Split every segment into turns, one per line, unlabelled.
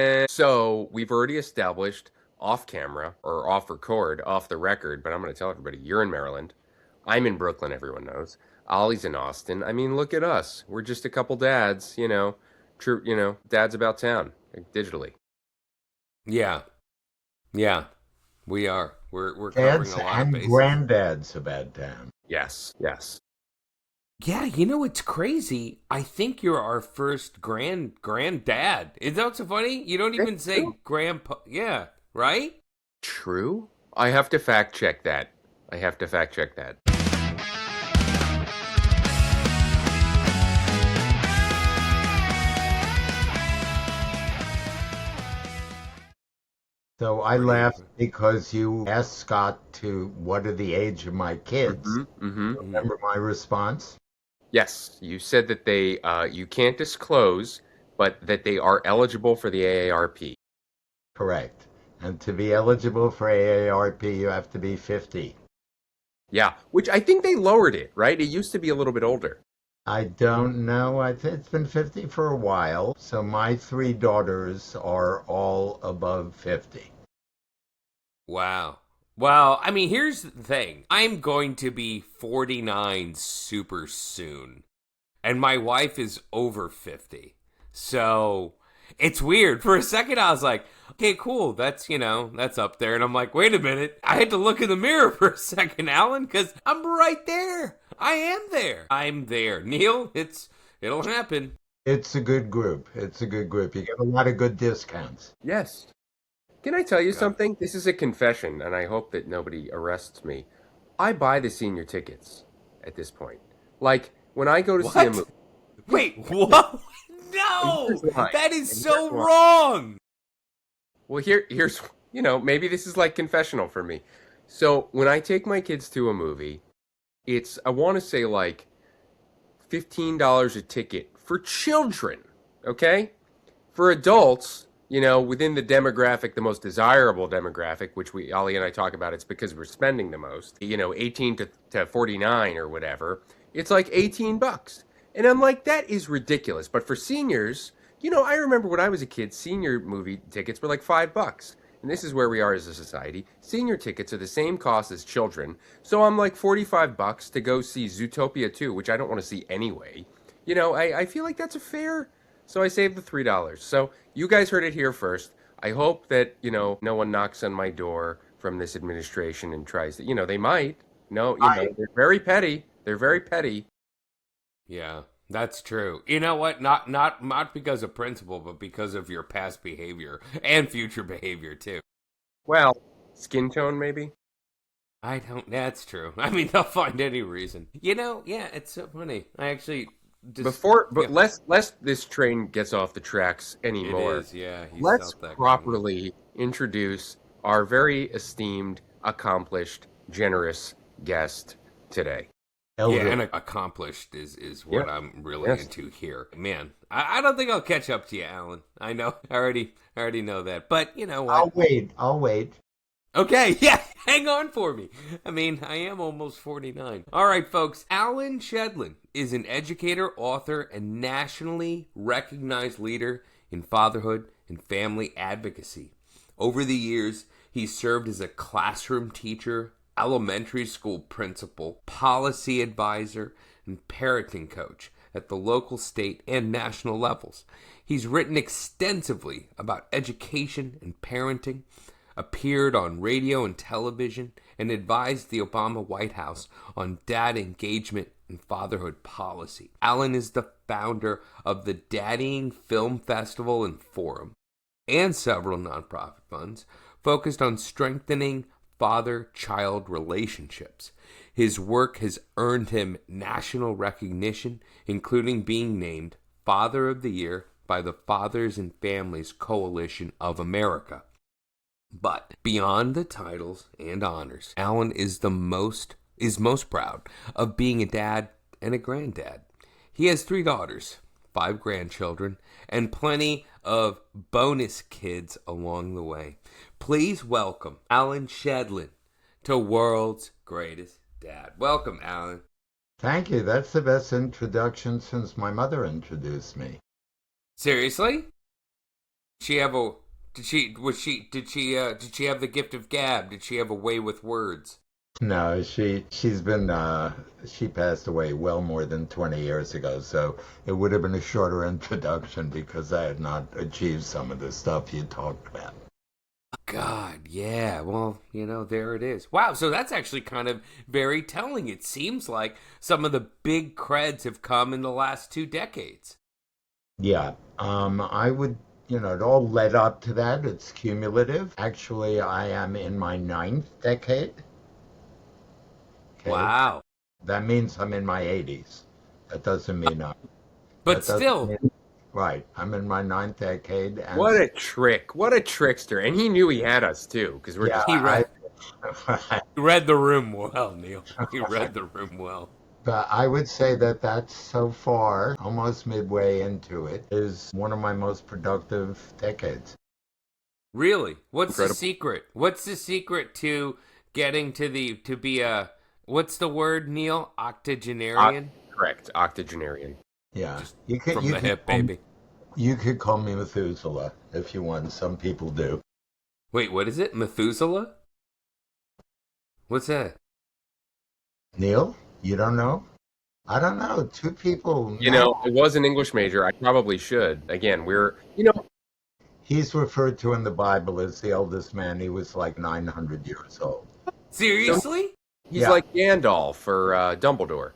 So we've already established off camera or off record, off the record, but I'm going to tell everybody you're in Maryland. I'm in Brooklyn, everyone knows. Ollie's in Austin. I mean, look at us. We're just a couple dads, true, dads about town, digitally.
Yeah, yeah, we are. We're covering
Dads
a lot of
and
bases.
granddads about town.
Yes, yes.
Yeah, it's crazy. I think you're our first granddad. Is that so funny? You don't
That's
even
true.
say grandpa. Yeah, right?
True? I have to fact check that. I have to fact check that.
So I
Pretty
laughed
impressive.
because you asked Scott to what are the age of my kids.
Mm-hmm. Mm-hmm.
Mhm.
Remember my response?
Yes, you said that you can't disclose, but that they are eligible for the AARP.
Correct. And to be eligible for AARP, you have to be 50.
Yeah, which I think they lowered it, right? It used to be a little bit older.
I don't know. I think it's been 50 for a while. So my three daughters are all above 50.
Wow. Well, I mean, here's the thing. I'm going to be 49 super soon, and my wife is over 50. So it's weird. For a second, I was like, okay, cool. That's up there. And I'm like, wait a minute. I had to look in the mirror for a second, Alan, because I'm right there. I am there. I'm there. Neil, it'll happen.
It's a good group. It's a good group. You get a lot of good discounts.
Yes. Can I tell you
God.
something? This is a confession, and I hope that nobody arrests me. I buy the senior tickets at this point. Like, when I go to see a
What?
movie. Yeah,
Wait, what?
and here's
No!
why.
That is
And here's
so
why.
wrong!
Well, here's, maybe this is like confessional for me. So, when I take my kids to a movie, I want to say like $15 a ticket for children, okay? For adults, within the demographic, the most desirable demographic, which Ollie and I talk about, it's because we're spending the most, 18 to 49 or whatever, it's like 18 bucks. And I'm like, that is ridiculous. But for seniors, I remember when I was a kid, senior movie tickets were like $5. And this is where we are as a society. Senior tickets are the same cost as children. So I'm like 45 bucks to go see Zootopia 2, which I don't want to see anyway. I feel like that's a fair. So I saved the $3. So you guys heard it here first. I hope that, no one knocks on my door from this administration and tries to, they might. No,
I
they're very petty. They're very petty.
Yeah, that's true. You know what? Not because of principle, but because of your past behavior and future behavior too.
Well, skin tone maybe.
I don't. That's true. I mean, they'll find any reason. Yeah, it's so funny. I actually just
But
yeah,
lest this train gets off the tracks
it
anymore,
is. Yeah, he
let's
felt that coming.
properly introduce our very esteemed, accomplished, generous guest today.
Yeah,
elder.
and accomplished is
Yeah.
what I'm really
Yes.
into here. Man, I don't think I'll catch up to you, Alan. I know. I already know that. But you know what?
I'll wait. I'll wait.
Okay, yeah, hang on for me. I mean, I am almost 49. All right, folks. Allan Shedlin is an educator, author, and nationally recognized leader in fatherhood and family advocacy. Over the years, he's served as a classroom teacher, elementary school principal, policy advisor, and parenting coach at the local, state, and national levels. He's written extensively about education and parenting, appeared on radio and television, and advised the Obama White House on dad engagement and fatherhood policy. Allan is the founder of the Daddying Film Festival and Forum and several nonprofit funds focused on strengthening father child relationships. His work has earned him national recognition, including being named Father of the Year by the Fathers and Families Coalition of America. But beyond the titles and honors, Allan is most proud of being a dad and a granddad. He has three daughters, five grandchildren, and plenty of bonus kids along the way. Please welcome Allan Shedlin to World's Greatest Dad. Welcome, Allan.
Thank you. That's the best introduction since my mother introduced me.
Seriously? She have a did she have the gift of gab? Did she have a way with words?
No, she's been she passed away well more than 20 years ago, so it would have been a shorter introduction because I had not achieved some of the stuff you talked about.
God, yeah. Well, there it is. Wow, so that's actually kind of very telling. It seems like some of the big creds have come in the last 2 decades.
Yeah, I would, it all led up to that. It's cumulative. Actually, I am in my ninth decade. Okay,
Wow.
that means I'm in my 80s. That doesn't mean
But
that doesn't
still,
mean right. I'm in my ninth decade, and
What a trick! What a trickster! And he knew he had us too, because we're
yeah,
just
he read,
I
he read the room well, Neil. He read the room well.
but I would say that that's so far, almost midway into it, is one of my most productive decades.
Really? What's the
incredible.
secret? What's the secret to getting to be a, what's the word, Neil? Octogenarian?
Correct, octogenarian.
Yeah,
Just from the hip, baby.
you could call me Methuselah if you want. Some people do.
Wait, what is it? Methuselah? What's that?
Neil, you don't know? I don't know. Two people
You
now.
know, I was an English major. I probably should. Again, we're.
He's referred to in the Bible as the oldest man. He was like 900 years old.
So
Seriously?
he's
Yeah,
like Gandalf or Dumbledore.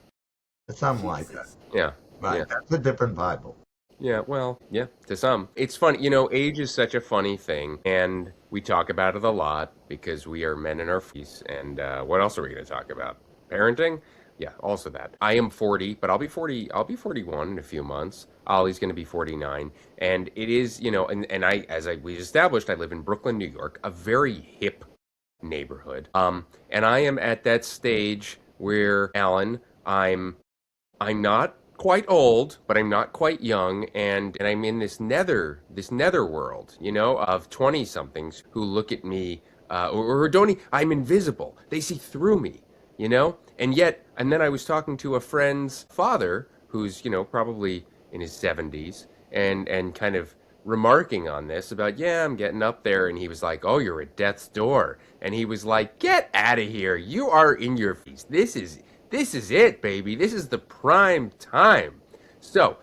something like that.
Jesus.
Yeah,
Right.
yeah,
That's a different Bible.
yeah. Well, yeah. To some, it's funny. Age is such a funny thing, and we talk about it a lot because we are men in our 40s. And what else are we going to talk about? Parenting. Yeah, also that. I am 40, but I'll be 40. I'll be 41 in a few months. Ollie's going to be 49, and it is, and we established, I live in Brooklyn, New York, a very hip neighborhood. And I am at that stage where, Alan, I'm not quite old, but I'm not quite young, and I'm in this nether world, of 20 somethings who look at me, or don't. I'm invisible. They see through me, and yet, and then I was talking to a friend's father, who's probably in his 70s, and kind of remarking on this about, yeah, I'm getting up there, and he was like, oh, you're at death's door, and he was like, get out of here, you are in your feast. This is it, baby. This is the prime time. So,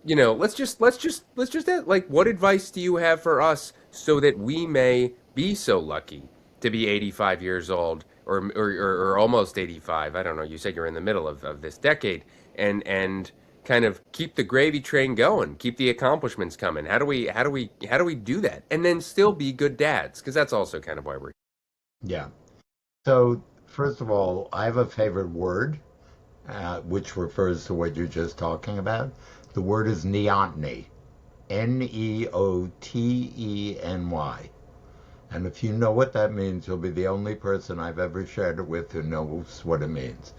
let's just ask, like, what advice do you have for us so that we may be so lucky to be 85 years old, or almost 85? I don't know. You said you're in the middle of this decade, and kind of keep the gravy train going, keep the accomplishments coming. How do we do that, and then still be good dads? Because that's also kind of why we're.
Yeah. So, first of all, I have a favorite word, which refers to what you're just talking about. The word is neoteny. Neoteny. And if you know what that means, you'll be the only person I've ever shared it with who knows what it means.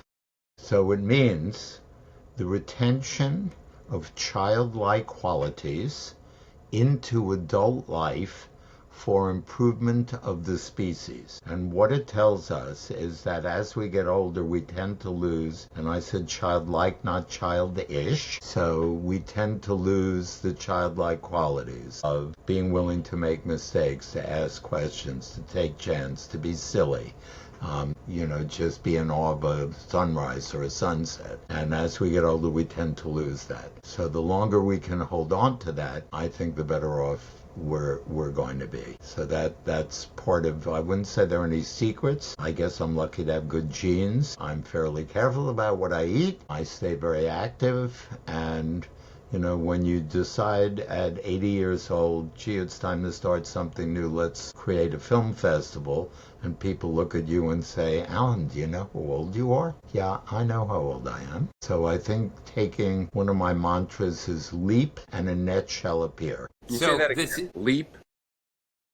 So it means the retention of childlike qualities into adult life for improvement of the species. And what it tells us is that as we get older, we tend to lose, and I said childlike, not childish, so we tend to lose the childlike qualities of being willing to make mistakes, to ask questions, to take chance, to be silly. Just be in awe of a sunrise or a sunset. And as we get older, we tend to lose that. So the longer we can hold on to that, I think the better off we're going to be. So that's part of. I wouldn't say there are any secrets. I guess I'm lucky to have good genes. I'm fairly careful about what I eat. I stay very active, and when you decide at 80 years old, gee, it's time to start something new, let's create a film festival, and people look at you and say, Alan, do you know how old you are? Yeah, I know how old I am. So I think taking one of my mantras is leap and a net shall appear.
Can you say
So
that
this
again? Leap.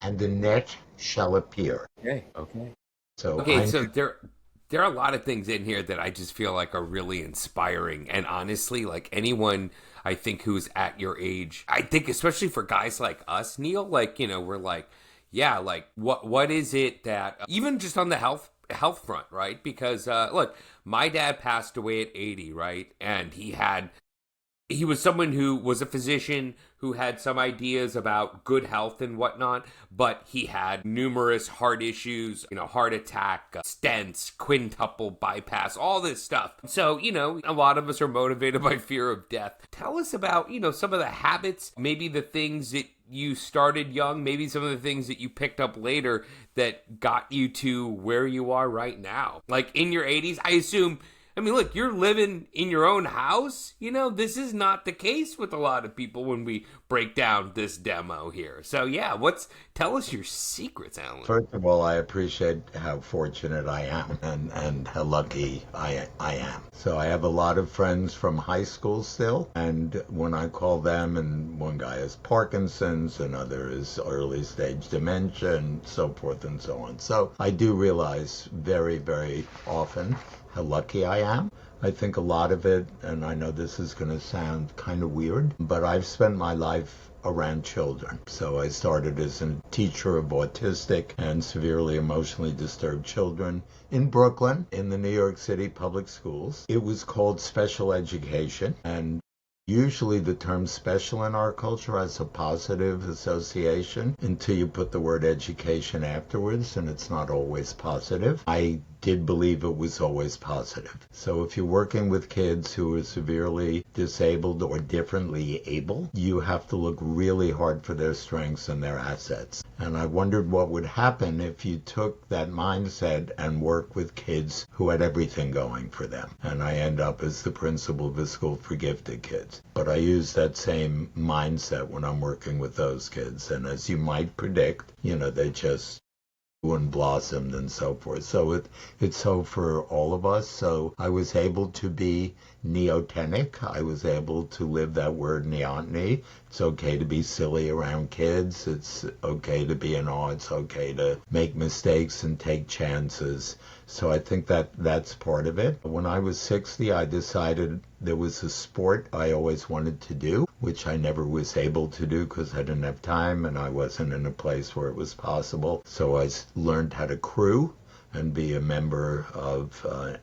And the net shall appear.
Okay. Okay.
So
Okay, so there are a lot of things in here that I just feel like are really inspiring. And honestly, like anyone I think who's at your age, I think especially for guys like us, Neil, like, we're like, yeah, like what is it that even just on the health front, right? Because look, my dad passed away at 80, right? And he had he was someone who was a physician who had some ideas about good health and whatnot, but he had numerous heart issues, heart attack, stents, quintuple bypass, all this stuff. So, a lot of us are motivated by fear of death. Tell us about, some of the habits, maybe the things that you started young, maybe some of the things that you picked up later that got you to where you are right now. Like in your 80s, I assume. I mean, look, you're living in your own house. This is not the case with a lot of people when we break down this demo here. So, yeah, tell us your secrets, Allan.
First of all, I appreciate how fortunate I am and how lucky I am. So I have a lot of friends from high school still, and when I call them, and one guy has Parkinson's, another is early stage dementia, and so forth and so on. So I do realize very, very often how lucky I am. I think a lot of it, and I know this is going to sound kind of weird, but I've spent my life around children. So I started as a teacher of autistic and severely emotionally disturbed children in Brooklyn, in the New York City public schools. It was called special education, and usually the term special in our culture has a positive association until you put the word education afterwards, and it's not always positive. I did believe it was always positive. So if you're working with kids who are severely disabled or differently able, you have to look really hard for their strengths and their assets. And I wondered what would happen if you took that mindset and worked with kids who had everything going for them. And I end up as the principal of a school for gifted kids. But I use that same mindset when I'm working with those kids. And as you might predict, they just and blossomed and so forth. So it's so for all of us. So I was able to be neotenic. I was able to live that word neoteny. It's okay to be silly around kids. It's okay to be in awe. It's okay to make mistakes and take chances. So I think that's part of it. When I was 60, I decided there was a sport I always wanted to do, which I never was able to do because I didn't have time and I wasn't in a place where it was possible. So I learned how to crew and be a member of an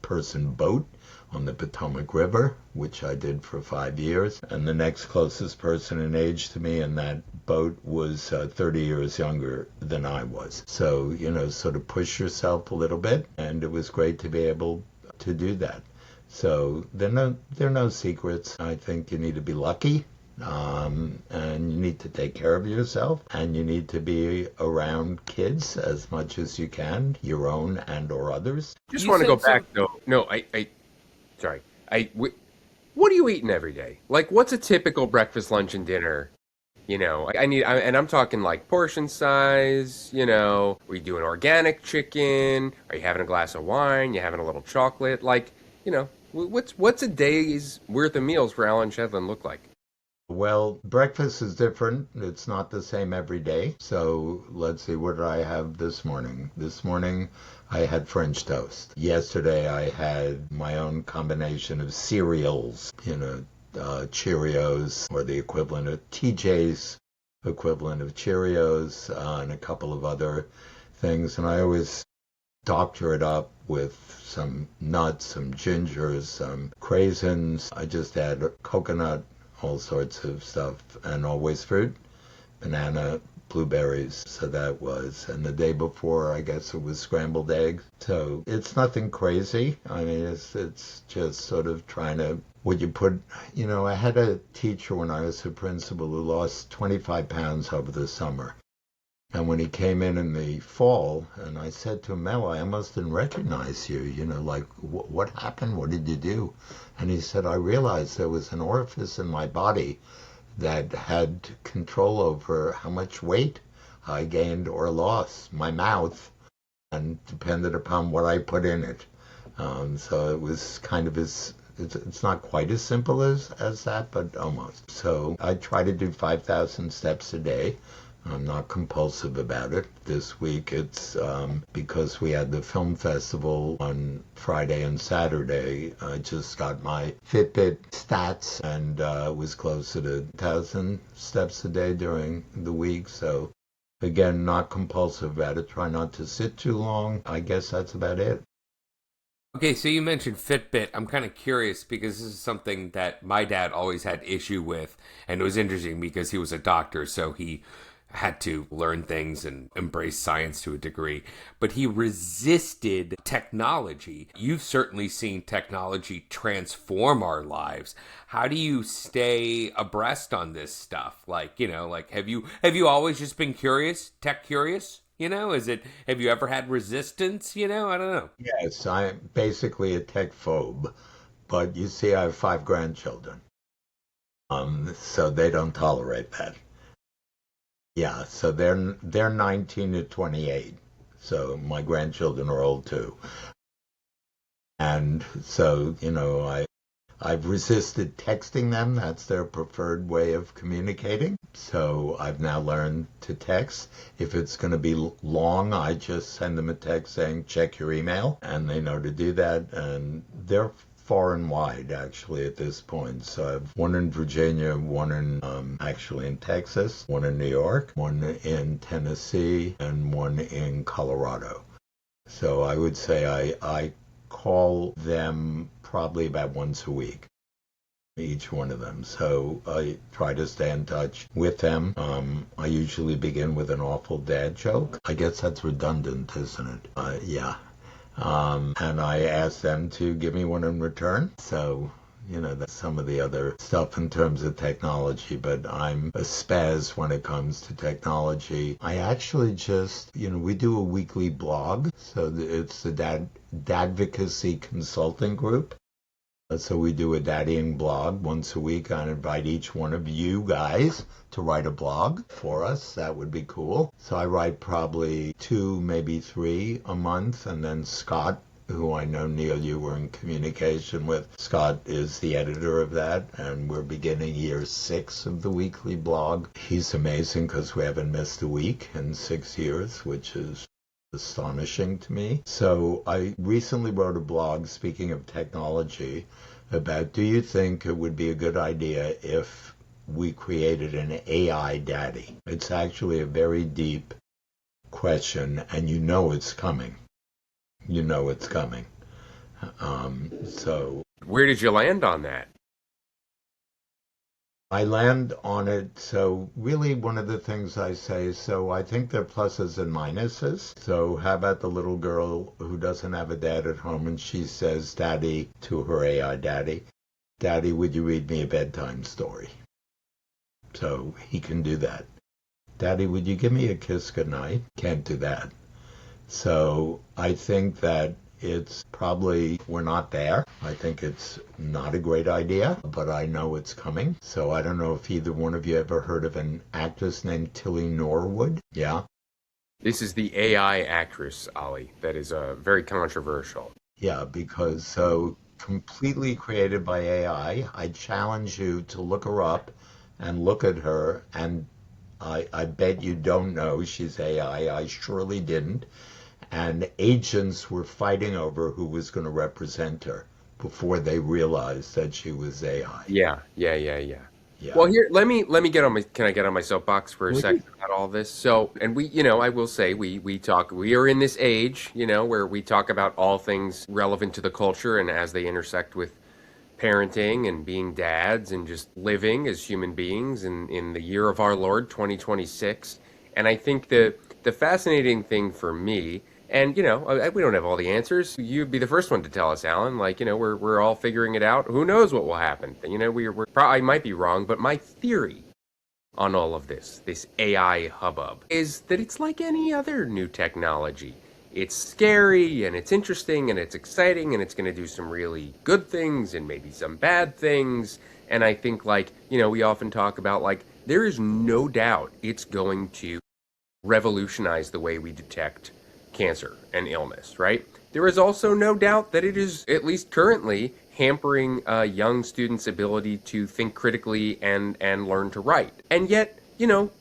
8-person boat on the Potomac River, which I did for 5 years. And the next closest person in age to me in that boat was 30 years younger than I was. So, sort of push yourself a little bit. And it was great to be able to do that. So there are no secrets. I think you need to be lucky. And you need to take care of yourself, and you need to be around kids as much as you can, your own and or others.
Just want to go back though. No, sorry. What are you eating every day? Like, what's a typical breakfast, lunch, and dinner? And I'm talking like portion size. Are you doing organic chicken? Are you having a glass of wine? You having a little chocolate? Like, what's a day's worth of meals for Allan Shedlin look like?
Well, breakfast is different. It's not the same every day. So let's see, what did I have this morning? This morning I had French toast. Yesterday I had my own combination of cereals, Cheerios, or the equivalent of TJ's equivalent of Cheerios, and a couple of other things. And I always doctor it up with some nuts, some ginger, some craisins. I just add coconut, all sorts of stuff, and always fruit, banana, blueberries. So that was, and the day before, I guess it was scrambled eggs. So it's nothing crazy. I mean, it's just sort of trying to, what you put, I had a teacher when I was a principal who lost 25 pounds over the summer. And when he came in the fall, and I said to him, Mel, I almost didn't recognize you, like, what happened? What did you do? And he said, I realized there was an orifice in my body that had control over how much weight I gained or lost, my mouth, and depended upon what I put in it. So it was kind of it's not quite as simple as that, but almost. So I try to do 5,000 steps a day. I'm not compulsive about it. This week it's because we had the film festival on Friday and Saturday. I just got my Fitbit stats and was closer to 1,000 steps a day during the week. So again, not compulsive about it. Try not to sit too long. I guess that's about it.
Okay, so you mentioned Fitbit. I'm kind of curious because this is something that my dad always had issue with, and it was interesting because he was a doctor, so he had to learn things and embrace science to a degree, but he resisted technology. You've certainly seen technology transform our lives. How do you stay abreast on this stuff? Like, like have you always just been curious, tech curious? Have you ever had resistance? I don't know.
Yes, I'm basically a tech phobe, but you see, I have five grandchildren, so they don't tolerate that. Yeah, so they're 19 to 28. So my grandchildren are old too. And so, I've resisted texting them. That's their preferred way of communicating. So I've now learned to text. If it's going to be long, I just send them a text saying, check your email. And they know to do that. And they're far and wide, actually, at this point. So I have one in Virginia, one actually in Texas, one in New York, one in Tennessee, and one in Colorado. So I would say I call them probably about once a week, each one of them. So I try to stay in touch with them. I usually begin with an awful dad joke. I guess that's redundant, isn't it? Yeah. And I ask them to give me one in return. So, that's some of the other stuff in terms of technology, but I'm a spaz when it comes to technology. I actually just, we do a weekly blog. So it's the Dadvocacy Consulting Group. So we do a daddying blog once a week. I invite each one of you guys to write a blog for us. That would be cool. So I write probably 2, maybe 3 a month. And then Scott, who I know, Neil, you were in communication with. Scott is the editor of that. And we're beginning year 6 of the weekly blog. He's amazing because we haven't missed a week in 6 years, which is astonishing to me. So I recently wrote a blog, speaking of technology, about do you think it would be a good idea if we created an AI daddy? It's actually a very deep question, and it's coming. It's coming. So
Where did you land on that?
I land on it. So really one of the things I say, so I think there are pluses and minuses. So how about the little girl who doesn't have a dad at home and she says, Daddy, to her AI daddy, Daddy, would you read me a bedtime story? So he can do that. Daddy, would you give me a kiss goodnight? Can't do that. So I think that it's probably, we're not there. I think it's not a great idea, but I know it's coming. So I don't know if either one of you ever heard of an actress named Tilly Norwood. Yeah?
This is the AI actress, Ollie, that is very controversial.
Yeah, because so completely created by AI. I challenge you to look her up and look at her, and I bet you don't know she's AI. I surely didn't. And agents were fighting over who was going to represent her before they realized that she was AI.
Yeah.
Yeah.
Well, here, let me get on can I get on my soapbox for a second about all this? So, and I will say we are in this age, where we talk about all things relevant to the culture and as they intersect with parenting and being dads and just living as human beings in the year of our Lord, 2026. And I think the fascinating thing for me, and we don't have all the answers. You'd be the first one to tell us, Alan. Like, we're all figuring it out. Who knows what will happen? We're probably might be wrong, but my theory on all of this AI hubbub, is that it's like any other new technology. It's scary and it's interesting and it's exciting and it's going to do some really good things and maybe some bad things. And I think, we often talk about, there is no doubt it's going to revolutionize the way we detect cancer and illness, right? There is also no doubt that it is, at least currently, hampering young students' ability to think critically and learn to write. And yet,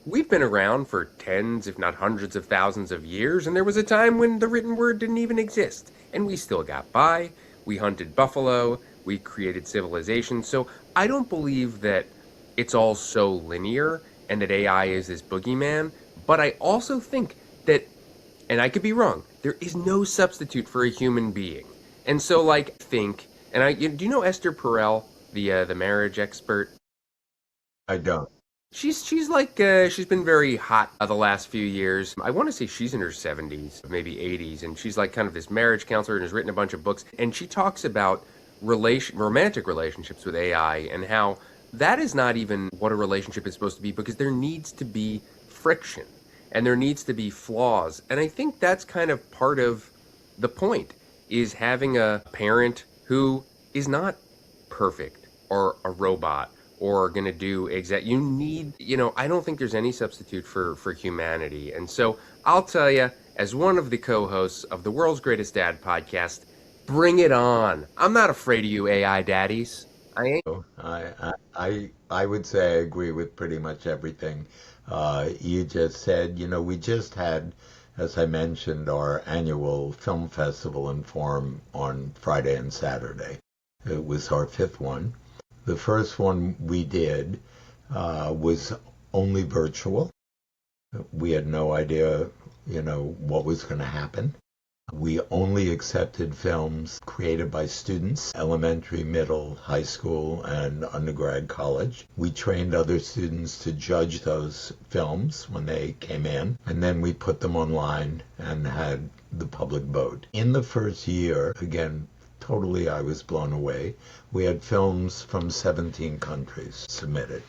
we've been around for tens, if not hundreds of thousands of years, and there was a time when the written word didn't even exist, and we still got by. We hunted buffalo, we created civilization. So I don't believe that it's all so linear and that AI is this boogeyman, but I also think that, and I could be wrong, there is no substitute for a human being. And so, like, do you know Esther Perel, the marriage expert?
I don't.
She's been very hot the last few years. I want to say she's in her 70s, maybe 80s, and she's like kind of this marriage counselor and has written a bunch of books. And she talks about romantic relationships with AI and how that is not even what a relationship is supposed to be, because there needs to be friction and there needs to be flaws. And I think that's kind of part of the point, is having a parent who is not perfect or a robot or going to do you need, I don't think there's any substitute for humanity. And so I'll tell you, as one of the co-hosts of the World's Greatest Dad podcast, bring it on. I'm not afraid of you AI daddies. I ain't.
I would say I agree with pretty much everything you just said. We just had, as I mentioned, our annual film festival in Forum on Friday and Saturday. It was our fifth one. The first one we did was only virtual. We had no idea, what was going to happen. We only accepted films created by students, elementary, middle, high school, and undergrad college. We trained other students to judge those films when they came in, and then we put them online and had the public vote. In the first year, again, totally I was blown away. We had films from 17 countries submitted.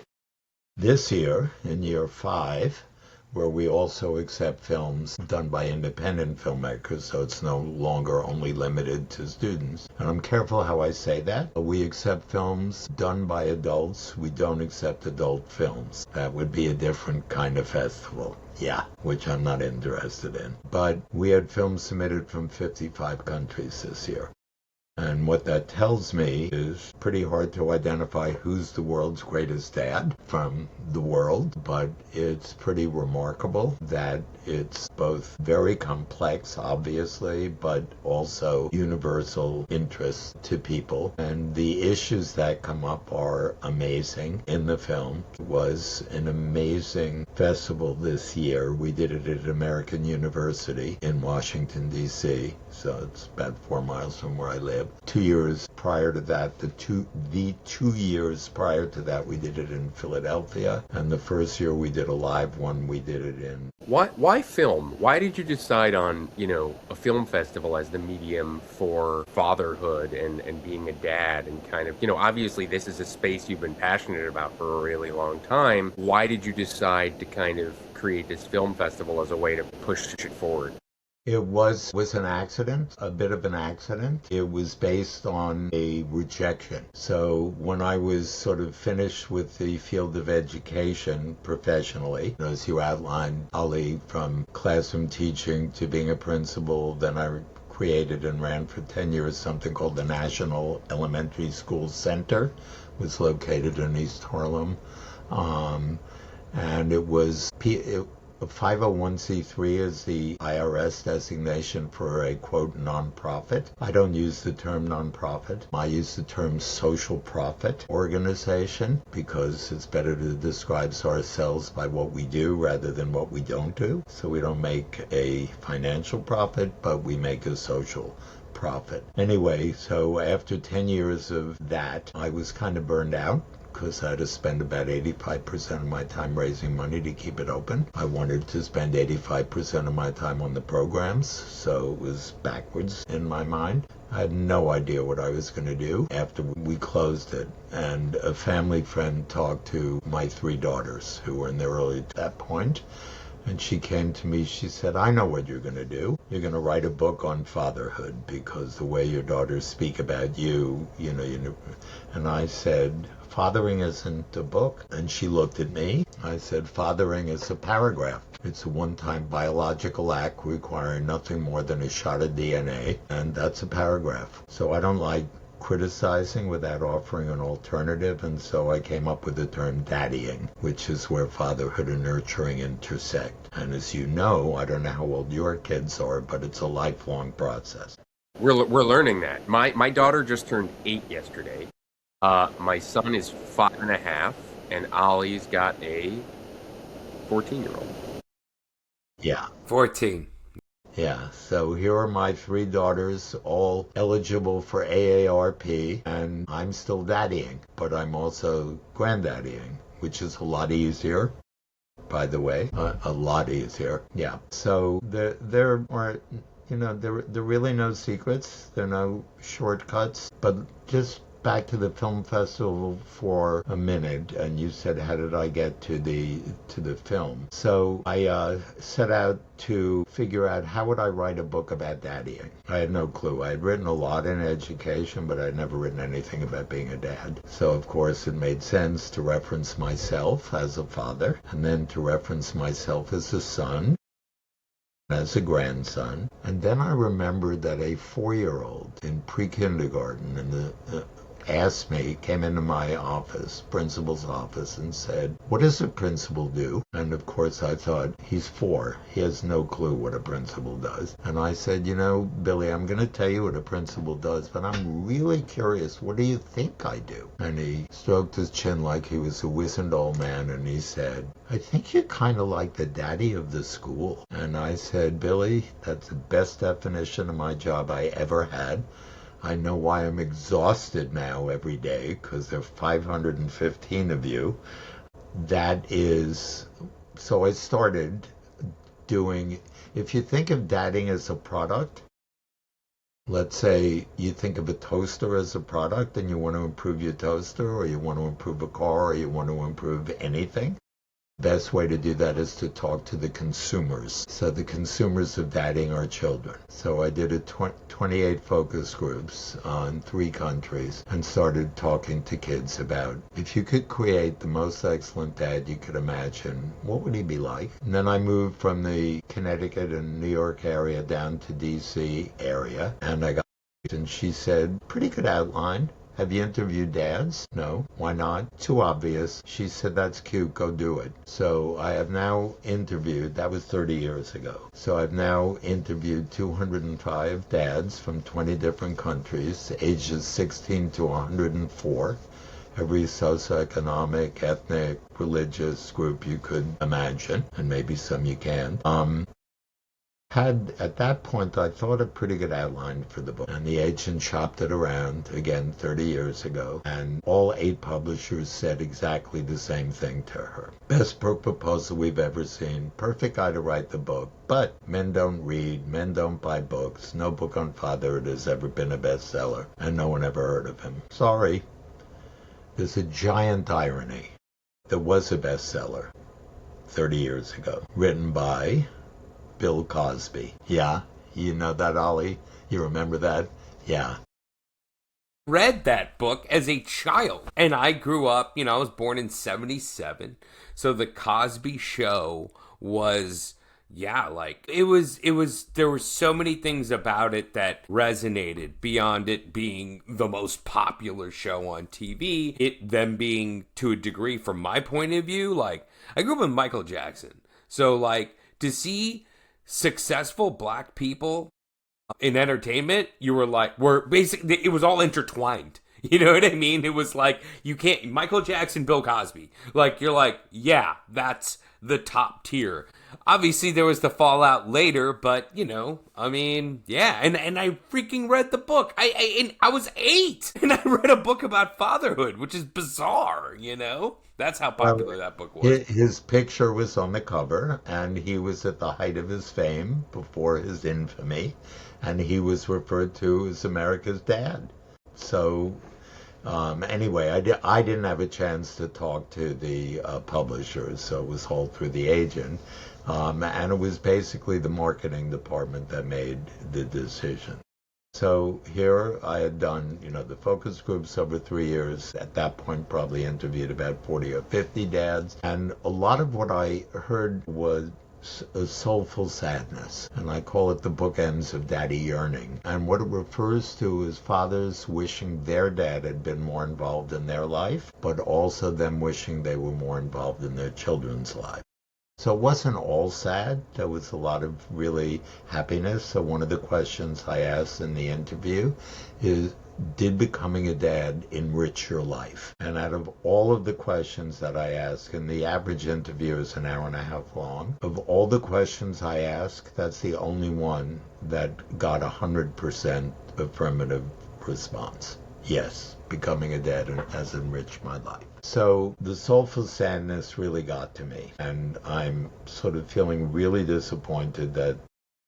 This year, in year 5, where we also accept films done by independent filmmakers, so it's no longer only limited to students. And I'm careful how I say that. We accept films done by adults. We don't accept adult films. That would be a different kind of festival. Yeah, which I'm not interested in. But we had films submitted from 55 countries this year. And what that tells me is pretty hard to identify who's the world's greatest dad from the world, but it's pretty remarkable that it's both very complex, obviously, but also universal interest to people. And the issues that come up are amazing in the film. It was an amazing festival this year. We did it at American University in Washington, D.C., so it's about 4 miles from where I live. 2 years prior to that, the 2 years prior to that, we did it in Philadelphia. And the first year we did a live one, we did it in...
Why film? Why did you decide on, a film festival as the medium for fatherhood and being a dad and kind of, obviously this is a space you've been passionate about for a really long time. Why did you decide to kind of create this film festival as a way to push it forward?
It was an accident, a bit of an accident. It was based on a rejection. So when I was sort of finished with the field of education professionally, as you outlined, Ali, from classroom teaching to being a principal, then I created and ran for 10 years something called the National Elementary School Center. It was located in East Harlem. And it was... A 501c3 is the IRS designation for a, quote, nonprofit. I don't use the term nonprofit. I use the term social profit organization because it's better to describe ourselves by what we do rather than what we don't do. So we don't make a financial profit, but we make a social profit. Anyway, so after 10 years of that, I was kind of burned out, because I had to spend about 85% of my time raising money to keep it open. I wanted to spend 85% of my time on the programs, so it was backwards in my mind. I had no idea what I was going to do after we closed it. And a family friend talked to my 3 daughters, who were in their early at that point. And she came to me, she said, I know what you're going to do. You're going to write a book on fatherhood, because the way your daughters speak about you, And I said, fathering isn't a book. And she looked at me. I said, fathering is a paragraph. It's a one-time biological act requiring nothing more than a shot of DNA, and that's a paragraph. So I don't like criticizing without offering an alternative, and so I came up with the term daddying, which is where fatherhood and nurturing intersect. And as you know, I don't know how old your kids are, but it's a lifelong process.
We're learning that. My daughter just turned 8 yesterday. My son is 5.5, and Ollie's got a 14-year-old.
Yeah.
14.
Yeah, so here are my three daughters, all eligible for AARP, and I'm still daddying, but I'm also granddaddying, which is a lot easier, by the way, a lot easier. Yeah, so there are, there are really no secrets, there are no shortcuts, but just back to the film festival for a minute, and you said, how did I get to the film? So I set out to figure out how would I write a book about daddying. I had no clue. I had written a lot in education, but I'd never written anything about being a dad. So of course it made sense to reference myself as a father, and then to reference myself as a son, as a grandson. And then I remembered that a 4-year-old in pre-kindergarten came into my office, principal's office, and said, what does a principal do? And of course I thought, he's 4. He has no clue what a principal does. And I said, Billy, I'm going to tell you what a principal does, but I'm really curious. What do you think I do? And he stroked his chin like he was a wizened old man, and he said, I think you're kind of like the daddy of the school. And I said, Billy, that's the best definition of my job I ever had. I know why I'm exhausted now every day, because there are 515 of you. That is, so I started doing, if you think of dadding as a product, let's say you think of a toaster as a product and you want to improve your toaster, or you want to improve a car, or you want to improve anything. Best way to do that is to talk to the consumers. So the consumers of dadding are children. So I did 28 focus groups in 3 countries and started talking to kids about, if you could create the most excellent dad you could imagine, what would he be like? And then I moved from the Connecticut and New York area down to DC area, and I got, and she said, pretty good outline. Have you interviewed dads? No. Why not? Too obvious. She said, that's cute, go do it. So I have now interviewed, that was 30 years ago. So I've now interviewed 205 dads from 20 different countries, ages 16 to 104. Every socioeconomic, ethnic, religious group you could imagine, and maybe some you can't. At that point, I thought a pretty good outline for the book. And the agent shopped it around, again, 30 years ago. And all 8 publishers said exactly the same thing to her. Best book proposal we've ever seen. Perfect guy to write the book. But men don't read. Men don't buy books. No book on fatherhood has ever been a bestseller. And no one ever heard of him. Sorry. There's a giant irony. There was a bestseller 30 years ago. Written by Bill Cosby. Yeah, you know that, Ollie? You remember that? Yeah.
Read that book as a child, and I grew up, I was born in 77, so the Cosby Show was, there were so many things about it that resonated beyond it being the most popular show on TV, it them being, to a degree, from my point of view, I grew up with Michael Jackson, so to see successful black people in entertainment, were basically, it was all intertwined. You know what I mean? It was you can't, Michael Jackson, Bill Cosby. You're yeah, that's the top tier. Obviously, there was the fallout later, but, yeah. And I freaking read the book. I was 8, and I read a book about fatherhood, which is bizarre, That's how popular that book was.
His picture was on the cover, and he was at the height of his fame before his infamy, and he was referred to as America's dad. So anyway, I didn't have a chance to talk to the publishers, so it was all through the agent. And it was basically the marketing department that made the decision. So here I had done, the focus groups over 3 years. At that point, probably interviewed about 40 or 50 dads. And a lot of what I heard was a soulful sadness. And I call it the bookends of daddy yearning. And what it refers to is fathers wishing their dad had been more involved in their life, but also them wishing they were more involved in their children's lives. So it wasn't all sad. There was a lot of really happiness. So one of the questions I asked in the interview is, did becoming a dad enrich your life? And out of all of the questions that I ask, and the average interview is an hour and a half long, of all the questions I ask, that's the only one that got 100% affirmative response. Yes, becoming a dad has enriched my life. So the soulful sadness really got to me, and I'm sort of feeling really disappointed that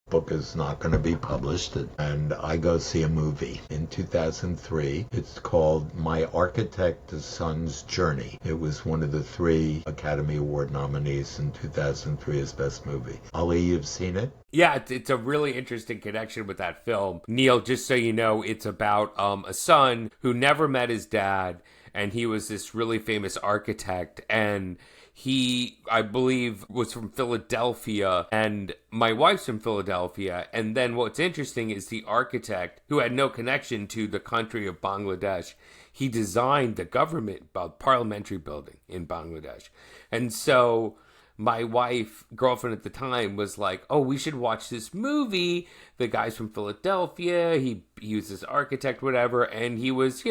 book is not going to be published, and I go see a movie in 2003. It's called My Architect's Son's Journey. It was one of the 3 Academy Award nominees in 2003 as Best Movie. Ali, you've seen it?
Yeah, it's a really interesting connection with that film. Neil, just so you know, it's about a son who never met his dad, and he was this really famous architect, and he, I believe, was from Philadelphia, and my wife's from Philadelphia. And then what's interesting is the architect, who had no connection to the country of Bangladesh, he designed the government parliamentary building in Bangladesh. And so my wife, girlfriend at the time, was like, oh, we should watch this movie. The guy's from Philadelphia. He was this architect, whatever. And he was,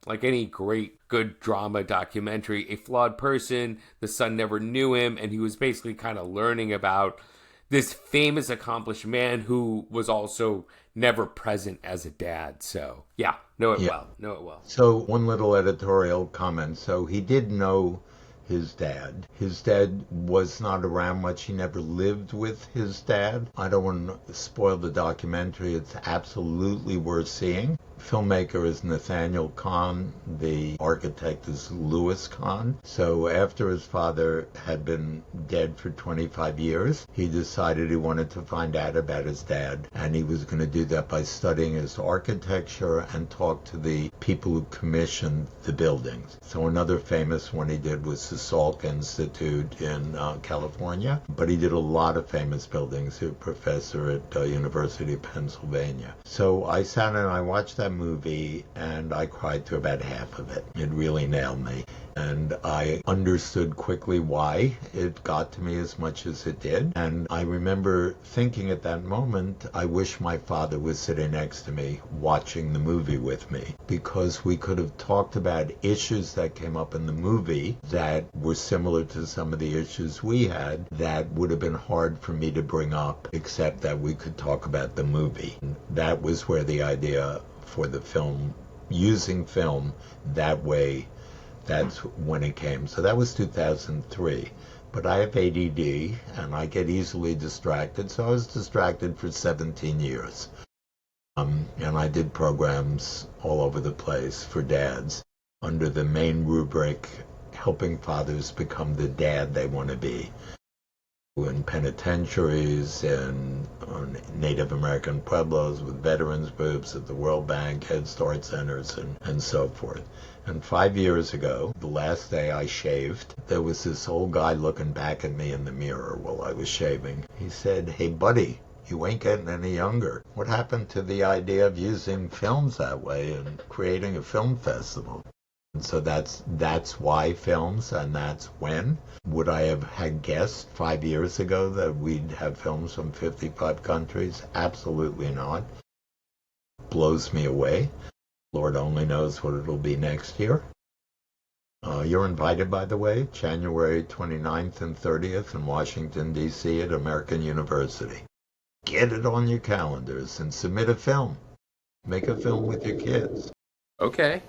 like any great, good drama documentary, a flawed person. The son never knew him, and he was basically kind of learning about this famous, accomplished man who was also never present as a dad. So, yeah, know it well.
So, one little editorial comment. So, he did know his dad. His dad was not around much. He never lived with his dad. I don't want to spoil the documentary. It's absolutely worth seeing. Filmmaker is Nathaniel Kahn. The architect is Louis Kahn. So after his father had been dead for 25 years, he decided he wanted to find out about his dad. And he was going to do that by studying his architecture and talk to the people who commissioned the buildings. So another famous one he did was the Salk Institute in California. But he did a lot of famous buildings. He was a professor at University of Pennsylvania. So I sat and I watched that movie, and I cried through about half of it. It really nailed me. And I understood quickly why it got to me as much as it did. And I remember thinking at that moment, I wish my father was sitting next to me watching the movie with me, because we could have talked about issues that came up in the movie that were similar to some of the issues we had that would have been hard for me to bring up, except that we could talk about the movie. And that was where the idea for the film, using film that way, that's when it came. So that was 2003. But I have ADD, and I get easily distracted, so I was distracted for 17 years. And I did programs all over the place for dads under the main rubric, helping fathers become the dad they want to be. In penitentiaries, in Native American pueblos, with veterans groups, at the World Bank, Head Start centers, and so forth. And 5 years ago, the last day I shaved, there was this old guy looking back at me in the mirror while I was shaving. He said, "Hey, buddy, you ain't getting any younger. What happened to the idea of using films that way and creating a film festival?" And so that's why films, and that's when. Would I have had guessed 5 years ago that we'd have films from 55 countries? Absolutely not. Blows me away. Lord only knows what it'll be next year. You're invited, by the way, January 29th and 30th in Washington, D.C. at American University. Get it on your calendars and submit a film. Make a film with your kids.
Okay.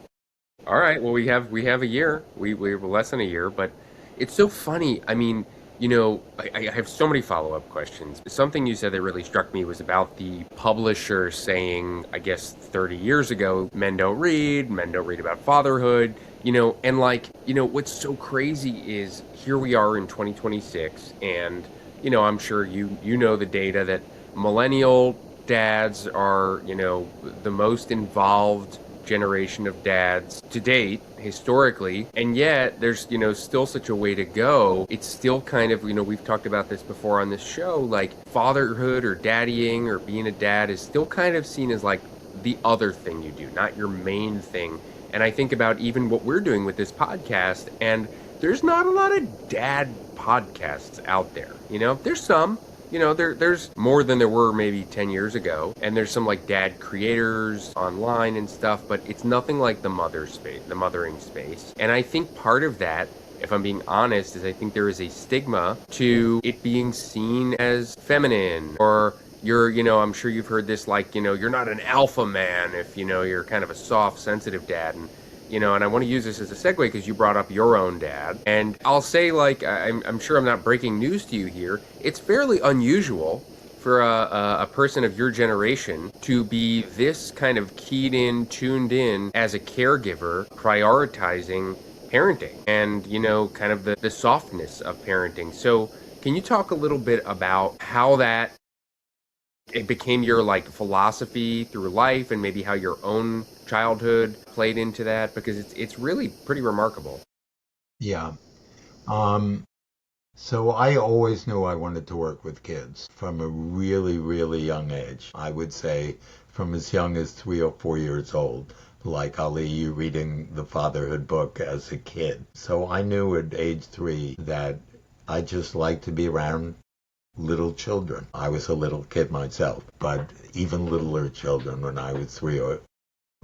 All right. Well, we have a year. We have less than a year, but it's so funny. I mean, I have so many follow-up questions. Something you said that really struck me was about the publisher saying, I guess 30 years ago, men don't read about fatherhood, and what's so crazy is here we are in 2026, and, I'm sure you know the data that millennial dads are, the most involved generation of dads to date, historically, and yet there's still such a way to go. It's still kind of, we've talked about this before on this show, like fatherhood or daddying or being a dad is still kind of seen as like the other thing you do, not your main thing. And I think about even what we're doing with this podcast, and there's not a lot of dad podcasts out there. There's some, there's more than there were maybe 10 years ago, and there's some like dad creators online and stuff, but it's nothing like the mothering space. And I think part of that, if I'm being honest, is I think there is a stigma to it being seen as feminine, or I'm sure you've heard this, like, you're not an alpha man if, you're kind of a soft, sensitive dad. And I want to use this as a segue because you brought up your own dad. And I'll say, like, I'm sure I'm not breaking news to you here. It's fairly unusual for a person of your generation to be this kind of keyed in, tuned in as a caregiver, prioritizing parenting and, kind of the softness of parenting. So can you talk a little bit about how that it became your like philosophy through life, and maybe how your own childhood played into that, because it's really pretty remarkable.
Yeah. Um, so I always knew I wanted to work with kids from a really, really young age. I would say from as young as 3 or 4 years old, like Ali, you reading the Fatherhood book as a kid. So I knew at age 3 that I just liked to be around little children. I was a little kid myself, but even littler children when I was 3 or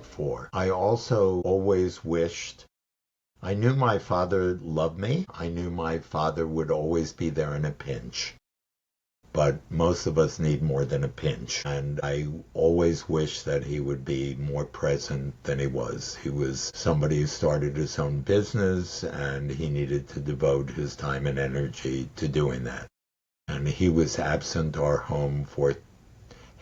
4. I also always wished, I knew my father loved me. I knew my father would always be there in a pinch. But most of us need more than a pinch. And I always wished that he would be more present than he was. He was somebody who started his own business, and he needed to devote his time and energy to doing that. And he was absent our home for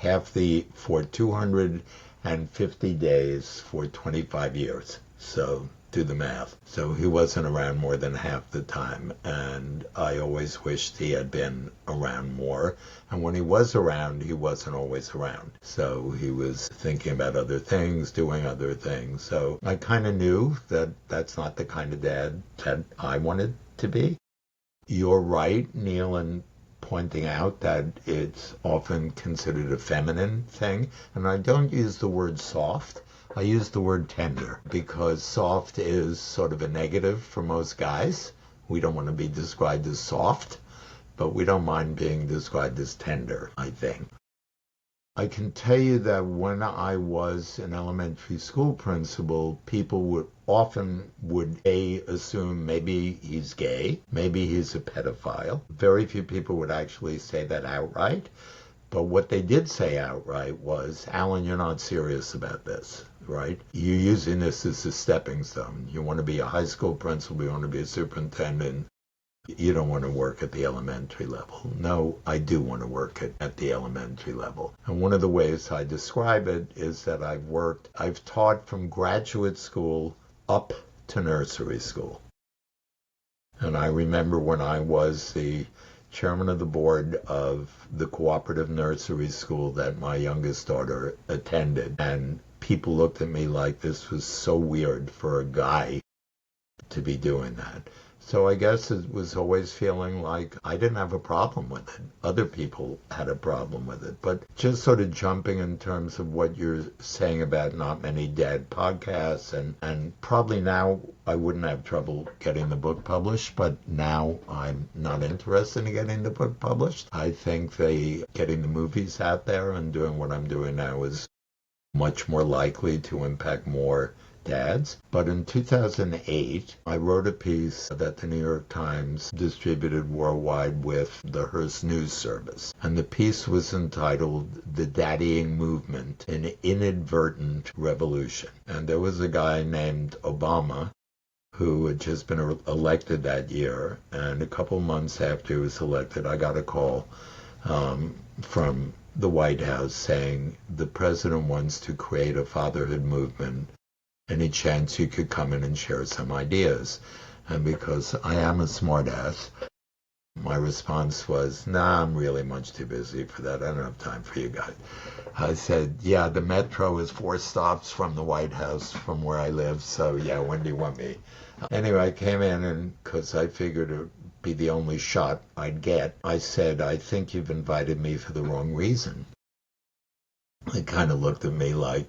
250 days for 25 years. So do the math. So he wasn't around more than half the time. And I always wished he had been around more. And when he was around, he wasn't always around. So he was thinking about other things, doing other things. So I kind of knew that that's not the kind of dad that I wanted to be. You're right, Neil, and pointing out that it's often considered a feminine thing. And I don't use the word soft. I use the word tender, because soft is sort of a negative for most guys. We don't want to be described as soft, but we don't mind being described as tender, I think. I can tell you that when I was an elementary school principal, people would often assume maybe he's gay, maybe he's a pedophile. Very few people would actually say that outright. But what they did say outright was, Allan, you're not serious about this, right? You're using this as a stepping stone. You want to be a high school principal, you want to be a superintendent. You don't want to work at the elementary level. No, I do want to work at the elementary level. And one of the ways I describe it is that I've taught from graduate school up to nursery school. And I remember when I was the chairman of the board of the cooperative nursery school that my youngest daughter attended, and people looked at me like this was so weird for a guy to be doing that. So I guess it was always feeling like I didn't have a problem with it. Other people had a problem with it. But just sort of jumping in terms of what you're saying about not many dad podcasts, and probably now I wouldn't have trouble getting the book published, but now I'm not interested in getting the book published. I think getting the movies out there and doing what I'm doing now is much more likely to impact more dads. But in 2008, I wrote a piece that the New York Times distributed worldwide with the Hearst News Service. And the piece was entitled The Daddying Movement, an Inadvertent Revolution. And there was a guy named Obama who had just been elected that year. And a couple months after he was elected, I got a call from the White House saying the president wants to create a fatherhood movement. Any chance you could come in and share some ideas? And because I am a smartass, my response was, nah, I'm really much too busy for that. I don't have time for you guys. I said, yeah, the metro is 4 stops from the White House from where I live, so yeah, when do you want me? Anyway, I came in, and because I figured it would be the only shot I'd get, I said, I think you've invited me for the wrong reason. They kind of looked at me like,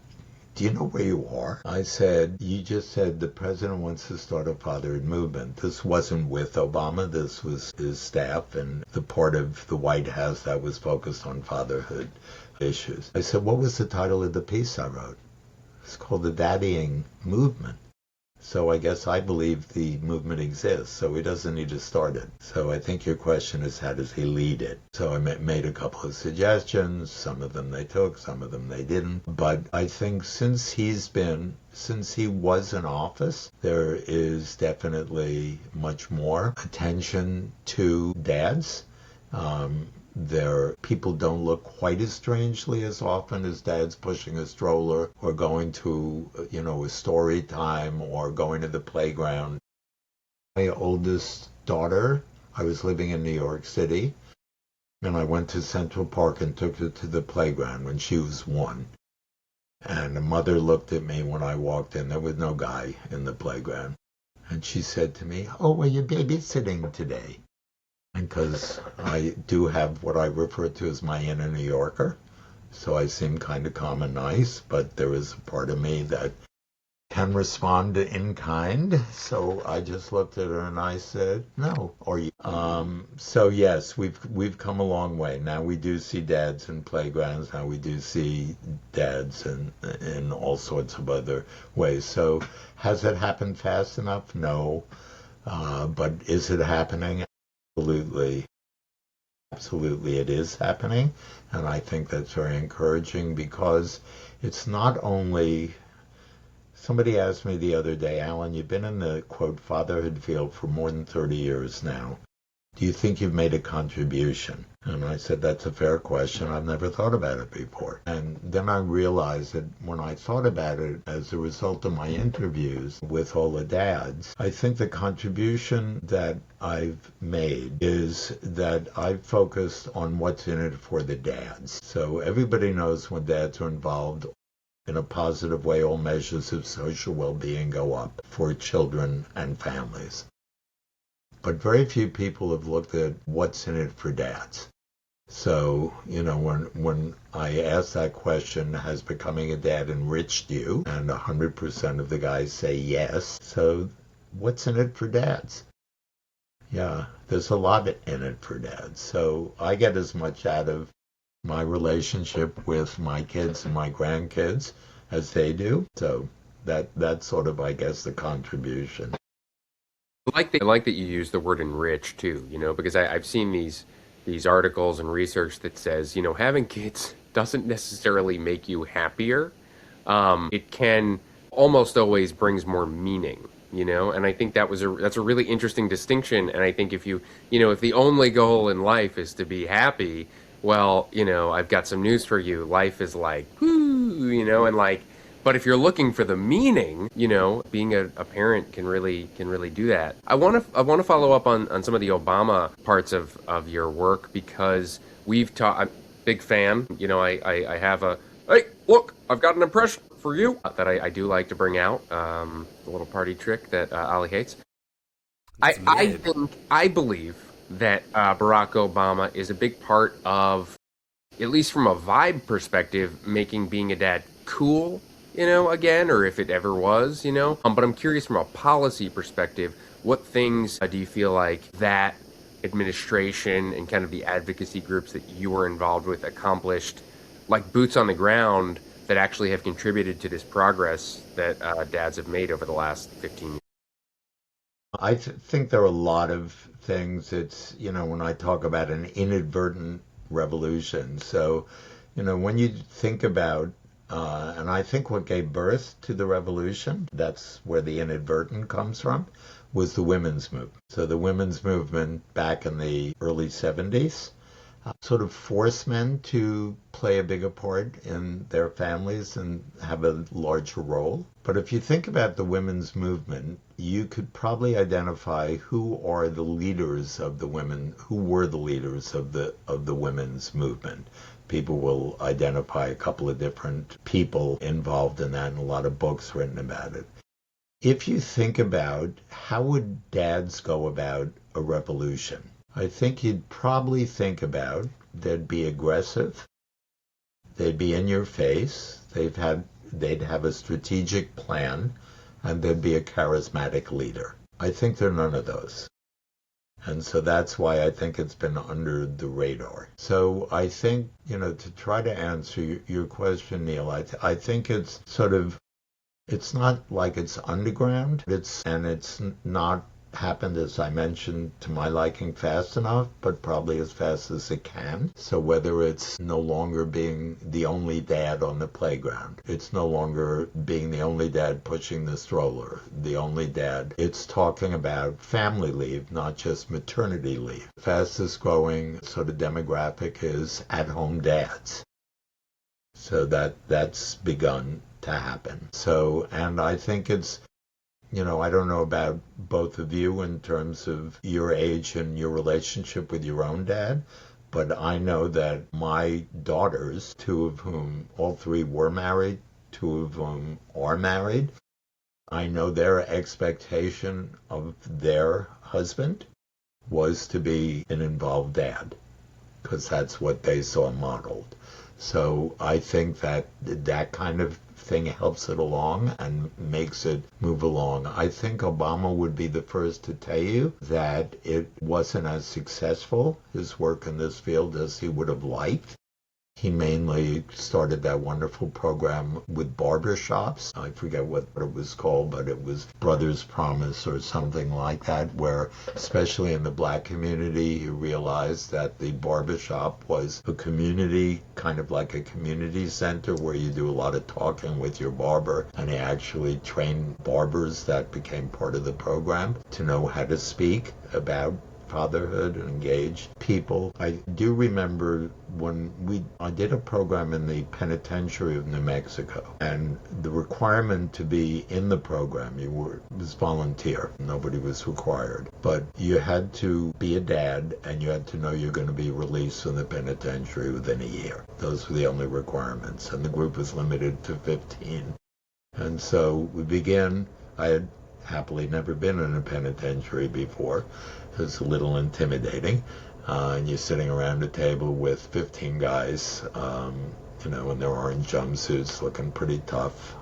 do you know where you are? I said, you just said the president wants to start a fatherhood movement. This wasn't with Obama. This was his staff and the part of the White House that was focused on fatherhood issues. I said, what was the title of the piece I wrote? It's called the Daddying Movement. So I guess I believe the movement exists, so he doesn't need to start it. So I think your question is, how does he lead it? So I made a couple of suggestions. Some of them they took, some of them they didn't. But I think since he was in office, there is definitely much more attention to dads. People don't look quite as strangely as often as dads pushing a stroller or going to, a story time or going to the playground. My oldest daughter, I was living in New York City, and I went to Central Park and took her to the playground when she was 1. And the mother looked at me when I walked in. There was no guy in the playground. And she said to me, "Oh, were you babysitting today?" And because I do have what I refer to as my inner New Yorker, so I seem kind of calm and nice, but there is a part of me that can respond in kind. So I just looked at her and I said, "No." Or you. So yes, we've come a long way. Now we do see dads in playgrounds. Now we do see dads in all sorts of other ways. So has it happened fast enough? No. But is it happening? Absolutely. Absolutely, it is happening. And I think that's very encouraging because it's not only. Somebody asked me the other day, "Allan, you've been in the, quote, fatherhood field for more than 30 years now. Do you think you've made a contribution?" And I said, "That's a fair question. I've never thought about it before." And then I realized that when I thought about it as a result of my interviews with all the dads, I think the contribution that I've made is that I've focused on what's in it for the dads. So everybody knows when dads are involved in a positive way, all measures of social well-being go up for children and families. But very few people have looked at what's in it for dads. So, when I ask that question, has becoming a dad enriched you? And 100% of the guys say yes. So what's in it for dads? Yeah, there's a lot in it for dads. So I get as much out of my relationship with my kids and my grandkids as they do. So that's sort of, I guess, the contribution.
I like that you use the word enrich too, because I've seen these articles and research that says, having kids doesn't necessarily make you happier. It can almost always brings more meaning, and I think that's a really interesting distinction. And I think if the only goal in life is to be happy, well, I've got some news for you. Life is like, whoo, and like, but if you're looking for the meaning, being a parent can really do that. I want to follow up on some of the Obama parts of your work because I'm a big fan. I have hey, look, I've got an impression for you that I do like to bring out, the little party trick that Ali hates. I believe that Barack Obama is a big part of, at least from a vibe perspective, making being a dad cool, again, or if it ever was, But I'm curious from a policy perspective, what things do you feel like that administration and kind of the advocacy groups that you were involved with accomplished, like boots on the ground, that actually have contributed to this progress that dads have made over the last 15 years?
I think there are a lot of things. It's, when I talk about an inadvertent revolution. So, when you think about, and I think what gave birth to the revolution, that's where the inadvertent comes from, was the women's movement. So the women's movement back in the early 70s sort of forced men to play a bigger part in their families and have a larger role. But if you think about the women's movement, you could probably identify who are the leaders of the women, who were the leaders of the women's movement. People will identify a couple of different people involved in that, and a lot of books written about it. If you think about how would dads go about a revolution, I think you'd probably think about they'd be aggressive, they'd be in your face, they've had they'd have a strategic plan, and there'd be a charismatic leader. I think they're none of those. And so that's why I think it's been under the radar. So I think, to try to answer your question, Neil, I think it's sort of, it's not like it's underground. It's not happened, as I mentioned, to my liking fast enough, but probably as fast as it can. So whether it's no longer being the only dad on the playground, it's no longer being the only dad pushing the stroller, the only dad, it's talking about family leave, not just maternity leave. The fastest growing sort of demographic is at-home dads. So that's begun to happen. So, and I think it's, I don't know about both of you in terms of your age and your relationship with your own dad, but I know that my daughters, two of whom, all three were married, two of whom are married, I know their expectation of their husband was to be an involved dad, because that's what they saw modeled. So I think that kind of thing helps it along and makes it move along. I think Obama would be the first to tell you that it wasn't as successful, his work in this field, as he would have liked. He mainly started that wonderful program with barbershops. I forget what it was called, but it was Brothers Promise or something like that, where, especially in the black community, he realized that the barbershop was a community, kind of like a community center where you do a lot of talking with your barber, and he actually trained barbers that became part of the program to know how to speak about fatherhood and engage people. I do remember when I did a program in the penitentiary of New Mexico, and the requirement to be in the program, was volunteer. Nobody was required. But you had to be a dad, and you had to know you're going to be released from the penitentiary within a year. Those were the only requirements, and the group was limited to 15. And so we began. I had happily never been in a penitentiary before. It's a little intimidating. And you're sitting around a table with 15 guys, in their orange jumpsuits, looking pretty tough,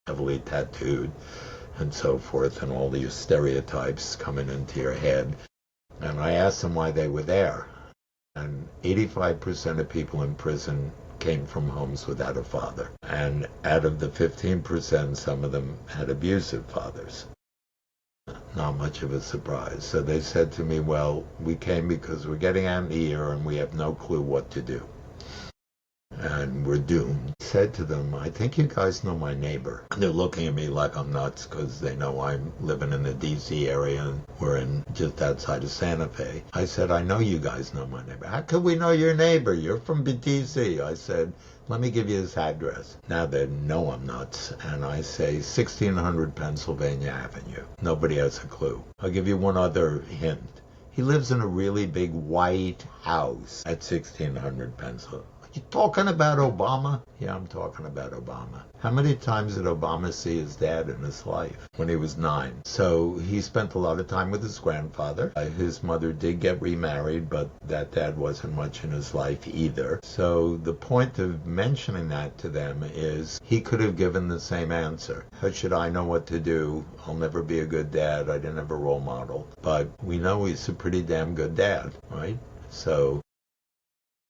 heavily tattooed, and so forth, and all these stereotypes coming into your head. And I asked them why they were there. And 85% of people in prison came from homes without a father. And out of the 15%, some of them had abusive fathers. Not much of a surprise. So they said to me, well, we came because we're getting out in the year and we have no clue what to do. And we're doomed. I said to them, I think you guys know my neighbor. And they're looking at me like I'm nuts because they know I'm living in the D.C. area and we're in just outside of Santa Fe. I said, I know you guys know my neighbor. How could we know your neighbor? You're from D.C. I said, let me give you his address. Now they know I'm nuts. And I say 1600 Pennsylvania Avenue. Nobody has a clue. I'll give you one other hint. He lives in a really big white house at 1600 Pennsylvania. You talking about Obama? Yeah, I'm talking about Obama. How many times did Obama see his dad in his life? When he was 9. So he spent a lot of time with his grandfather. His mother did get remarried, but that dad wasn't much in his life either. So the point of mentioning that to them is he could have given the same answer. How should I know what to do? I'll never be a good dad. I didn't have a role model. But we know he's a pretty damn good dad, right? So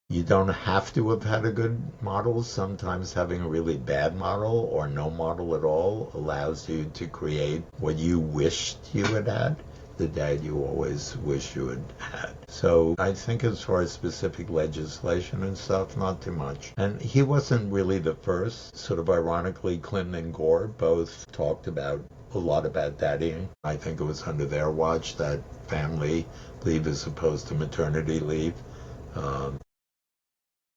you don't have to have had a good model. Sometimes having a really bad model or no model at all allows you to create what you wished you had had, the dad you always wished you had had. So I think as far as specific legislation and stuff, not too much. And he wasn't really the first. Sort of ironically, Clinton and Gore both talked about a lot about daddying. I think it was under their watch that family leave as opposed to maternity leave.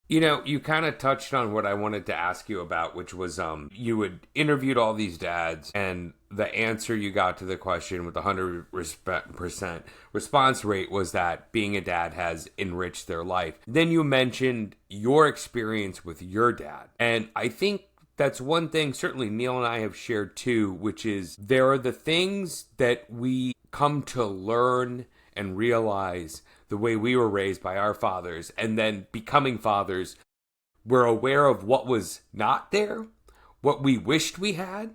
You kind of touched on what I wanted to ask you about, which was you had interviewed all these dads, and the answer you got to the question with 100% response rate was that being a dad has enriched their life. Then you mentioned your experience with your dad. And I think that's one thing certainly Neil and I have shared too, which is there are the things that we come to learn and realize the way we were raised by our fathers, and then becoming fathers, we're aware of what was not there, what we wished we had.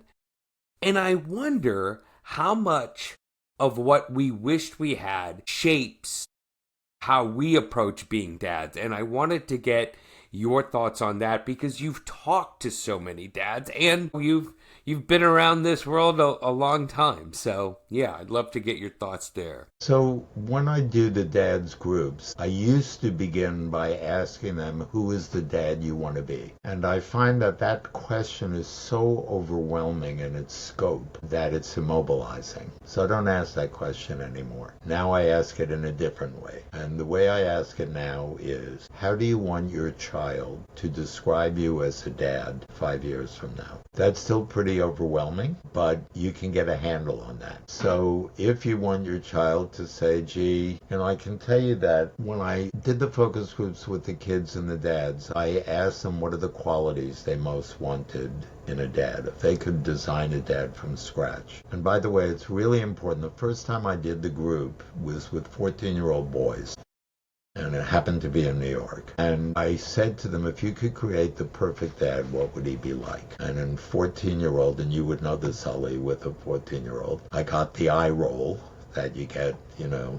And I wonder how much of what we wished we had shapes how we approach being dads. And I wanted to get your thoughts on that because you've talked to so many dads and you've been around this world a long time. So yeah, I'd love to get your thoughts there.
So when I do the dads groups, I used to begin by asking them, who is the dad you want to be? And I find that that question is so overwhelming in its scope that it's immobilizing. So I don't ask that question anymore. Now I ask it in a different way. And the way I ask it now is, how do you want your child to describe you as a dad 5 years from now? That's still pretty overwhelming, but you can get a handle on that. So if you want your child to say, gee, I can tell you that when I did the focus groups with the kids and the dads, I asked them what are the qualities they most wanted in a dad, if they could design a dad from scratch. And by the way, it's really important. The first time I did the group was with 14-year-old boys. And it happened to be in New York. And I said to them, if you could create the perfect dad, what would he be like? And in 14-year-old, and you would know this, Ollie, with a 14-year-old, I got the eye roll that you get,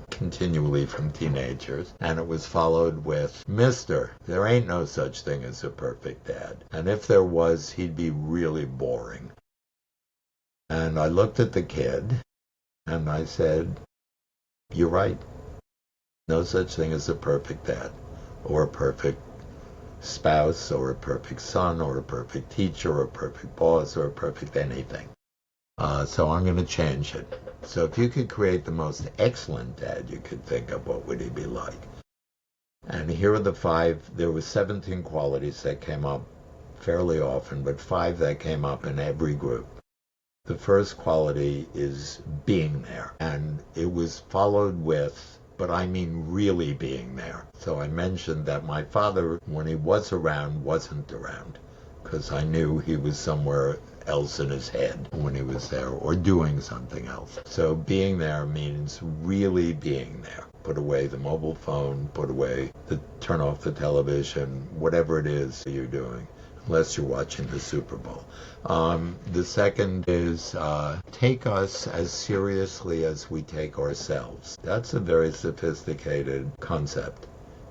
continually from teenagers. And it was followed with, Mister, there ain't no such thing as a perfect dad. And if there was, he'd be really boring. And I looked at the kid and I said, you're right. No such thing as a perfect dad, or a perfect spouse, or a perfect son, or a perfect teacher, or a perfect boss, or a perfect anything. So I'm going to change it. So if you could create the most excellent dad you could think of, what would he be like? And here are the 5. There were 17 qualities that came up fairly often, but 5 that came up in every group. The first quality is being there, and it was followed with, but I mean really being there. So I mentioned that my father, when he was around, wasn't around, because I knew he was somewhere else in his head when he was there, or doing something else. So being there means really being there. Put away the mobile phone, turn off the television, whatever it is that you're doing, unless you're watching the Super Bowl. The second is take us as seriously as we take ourselves. That's a very sophisticated concept.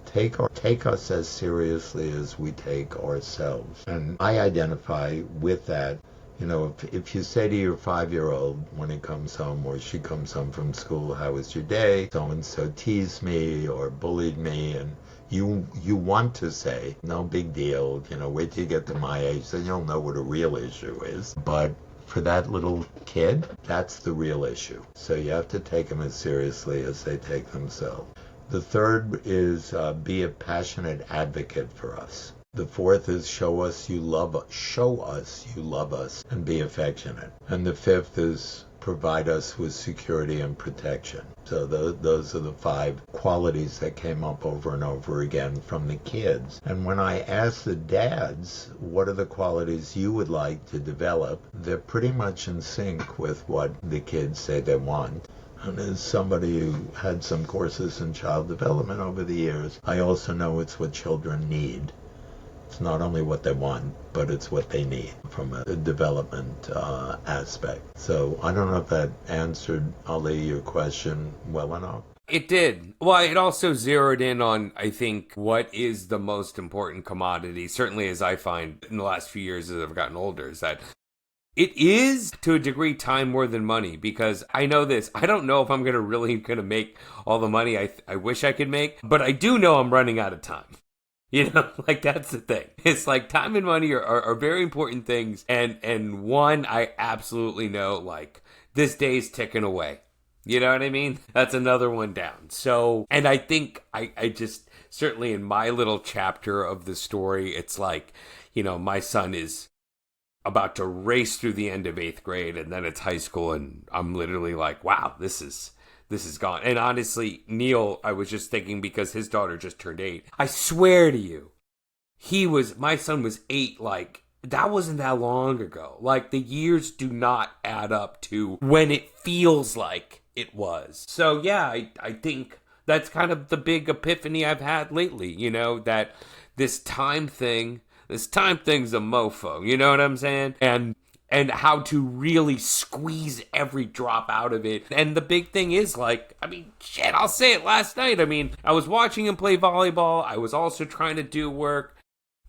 Take us as seriously as we take ourselves. And I identify with that. If you say to your 5-year-old when he comes home or she comes home from school, how was your day? So-and-so teased me or bullied me, and you want to say, no big deal, wait till you get to my age, then you'll know what a real issue is. But for that little kid, that's the real issue. So you have to take them as seriously as they take themselves. The third is be a passionate advocate for us. The fourth is show us you love us, and be affectionate. And the fifth is provide us with security and protection. So those are the 5 qualities that came up over and over again from the kids. And when I asked the dads, what are the qualities you would like to develop, they're pretty much in sync with what the kids say they want. And as somebody who had some courses in child development over the years, I also know it's what children need. It's not only what they want, but it's what they need from a development aspect. So I don't know if that answered, Ali, your question well enough.
It did. Well, it also zeroed in on, I think, what is the most important commodity, certainly as I find in the last few years as I've gotten older, is that it is, to a degree, time more than money, because I know this. I don't know if I'm really going to make all the money I wish I could make, but I do know I'm running out of time. That's the thing. It's like time and money are very important things. And one, I absolutely know, this day's ticking away. You know what I mean? That's another one down. So, and I think I just, certainly in my little chapter of the story, it's my son is about to race through the end of 8th grade, and then it's high school, and I'm literally like, wow, this is gone. And honestly, Neil, I was just thinking, because his daughter just turned 8. I swear to you, my son was 8, that wasn't that long ago. The years do not add up to when it feels like it was. So yeah, I think that's kind of the big epiphany I've had lately, that this time thing, This time thing's a mofo, you know what I'm saying? And how to really squeeze every drop out of it. And the big thing is, like, I mean, shit, I'll say it last night. I mean, I was watching him play volleyball. I was also trying to do work.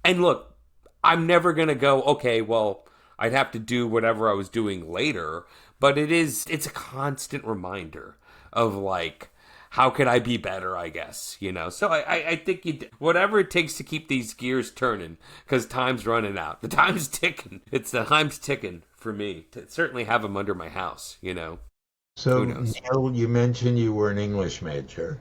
And look, I'm never going to go, okay, well, I'd have to do whatever I was doing later. But it's a constant reminder of, like, how could I be better, I guess, you know? So I think whatever it takes to keep these gears turning, because time's running out. The time's ticking. The time's ticking for me to certainly have them under my house, you know?
So,
Who knows?
Neil, you mentioned you were an English major.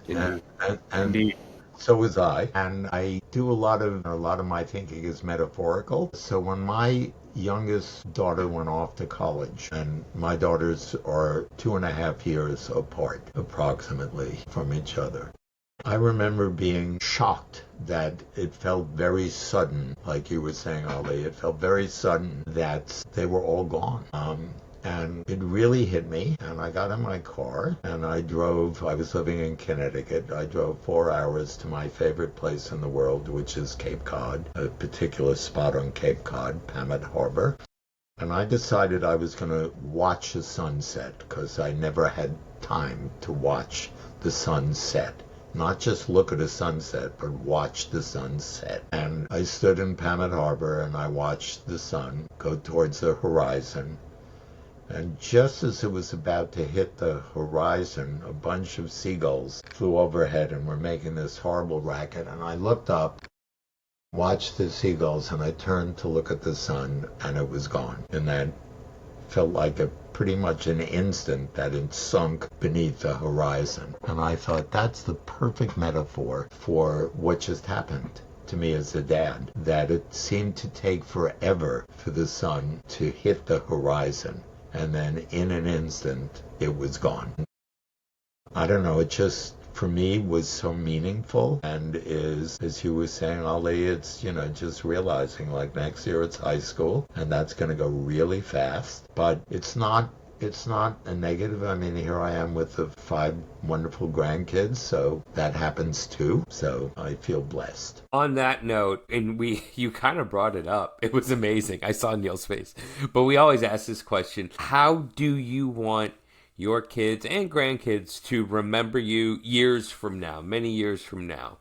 Indeed.
And
Indeed.
so was I. And I do a lot of my thinking is metaphorical. So when my youngest daughter went off to college, and my daughters are 2.5 years apart, approximately, from each other. I remember being shocked that it felt very sudden, like you were saying, Ali. It felt very sudden that they were all gone. And it really hit me, and I got in my car, and I was living in Connecticut. I drove 4 hours to my favorite place in the world, which is Cape Cod, a particular spot on Cape Cod, Pamet Harbor. And I decided I was going to watch the sunset, because I never had time to watch the sunset. Not just look at a sunset, but watch the sunset. And I stood in Pamet Harbor, and I watched the sun go towards the horizon. And just as it was about to hit the horizon, a bunch of seagulls flew overhead and were making this horrible racket. And I looked up, watched the seagulls, and I turned to look at the sun, and it was gone. And that felt like pretty much an instant that it sunk beneath the horizon. And I thought, that's the perfect metaphor for what just happened to me as a dad, that it seemed to take forever for the sun to hit the horizon. And then in an instant, it was gone. I don't know, it just, for me, was so meaningful, and is, as you were saying, Ali, it's, just realizing, like, next year it's high school, and that's going to go really fast, but it's not a negative. I mean, here I am with the 5 wonderful grandkids, so that happens too. So I feel blessed.
On that note, and you kind of brought it up. It was amazing. I saw Neil's face. But we always ask this question: how do you want your kids and grandkids to remember you years from now, many years from now?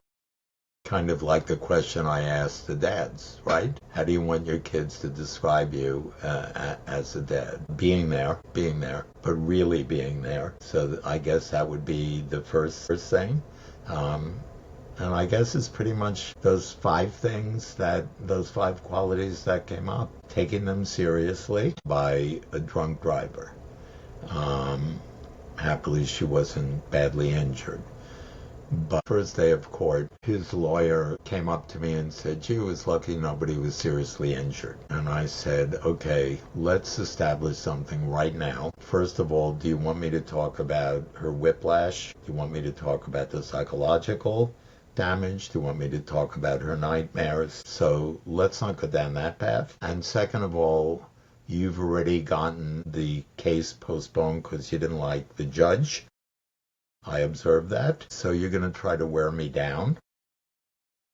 Kind of like the question I asked the dads, right? How do you want your kids to describe you as a dad? Being there, but really being there. So I guess that would be the first thing. And I guess it's pretty much those 5 qualities that came up. Taking them seriously by a drunk driver. Happily, she wasn't badly injured. But first day of court, his lawyer came up to me and said, gee, was lucky nobody was seriously injured. And I said, okay, let's establish something right now. First of all, do you want me to talk about her whiplash? Do you want me to talk about the psychological damage? Do you want me to talk about her nightmares? So let's not go down that path. And second of all, you've already gotten the case postponed because you didn't like the judge. I observed that. So you're going to try to wear me down.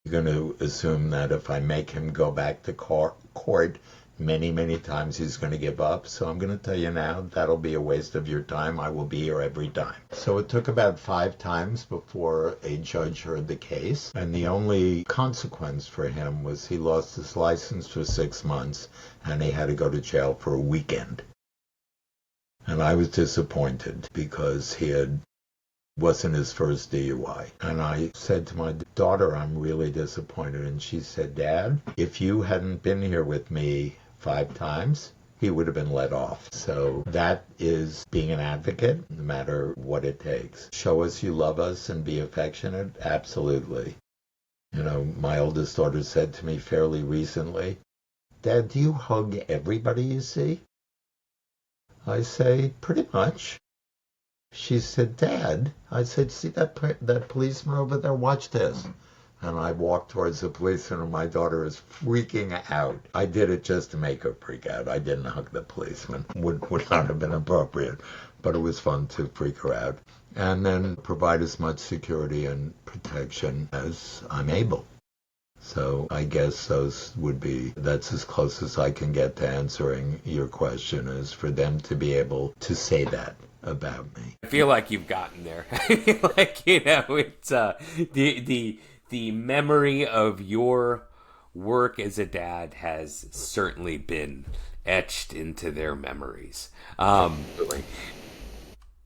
You're going to assume that if I make him go back to court many, many times, he's going to give up. So I'm going to tell you now, that'll be a waste of your time. I will be here every time. So it took about 5 times before a judge heard the case. And the only consequence for him was he lost his license for 6 months and he had to go to jail for a weekend. And I was disappointed because wasn't his first DUI. And I said to my daughter, I'm really disappointed. And she said, Dad, if you hadn't been here with me 5 times, he would have been let off. So that is being an advocate, no matter what it takes. Show us you love us and be affectionate. Absolutely. My oldest daughter said to me fairly recently, Dad, do you hug everybody you see? I say, pretty much. She said, Dad, I said, see that policeman over there? Watch this. And I walked towards the policeman, and my daughter is freaking out. I did it just to make her freak out. I didn't hug the policeman. Would not have been appropriate, but it was fun to freak her out. And then provide as much security and protection as I'm able. So I guess that's as close as I can get to answering your question, is for them to be able to say that about me.
I feel like you've gotten there. I feel like, it's the memory of your work as a dad has certainly been etched into their memories.
Absolutely.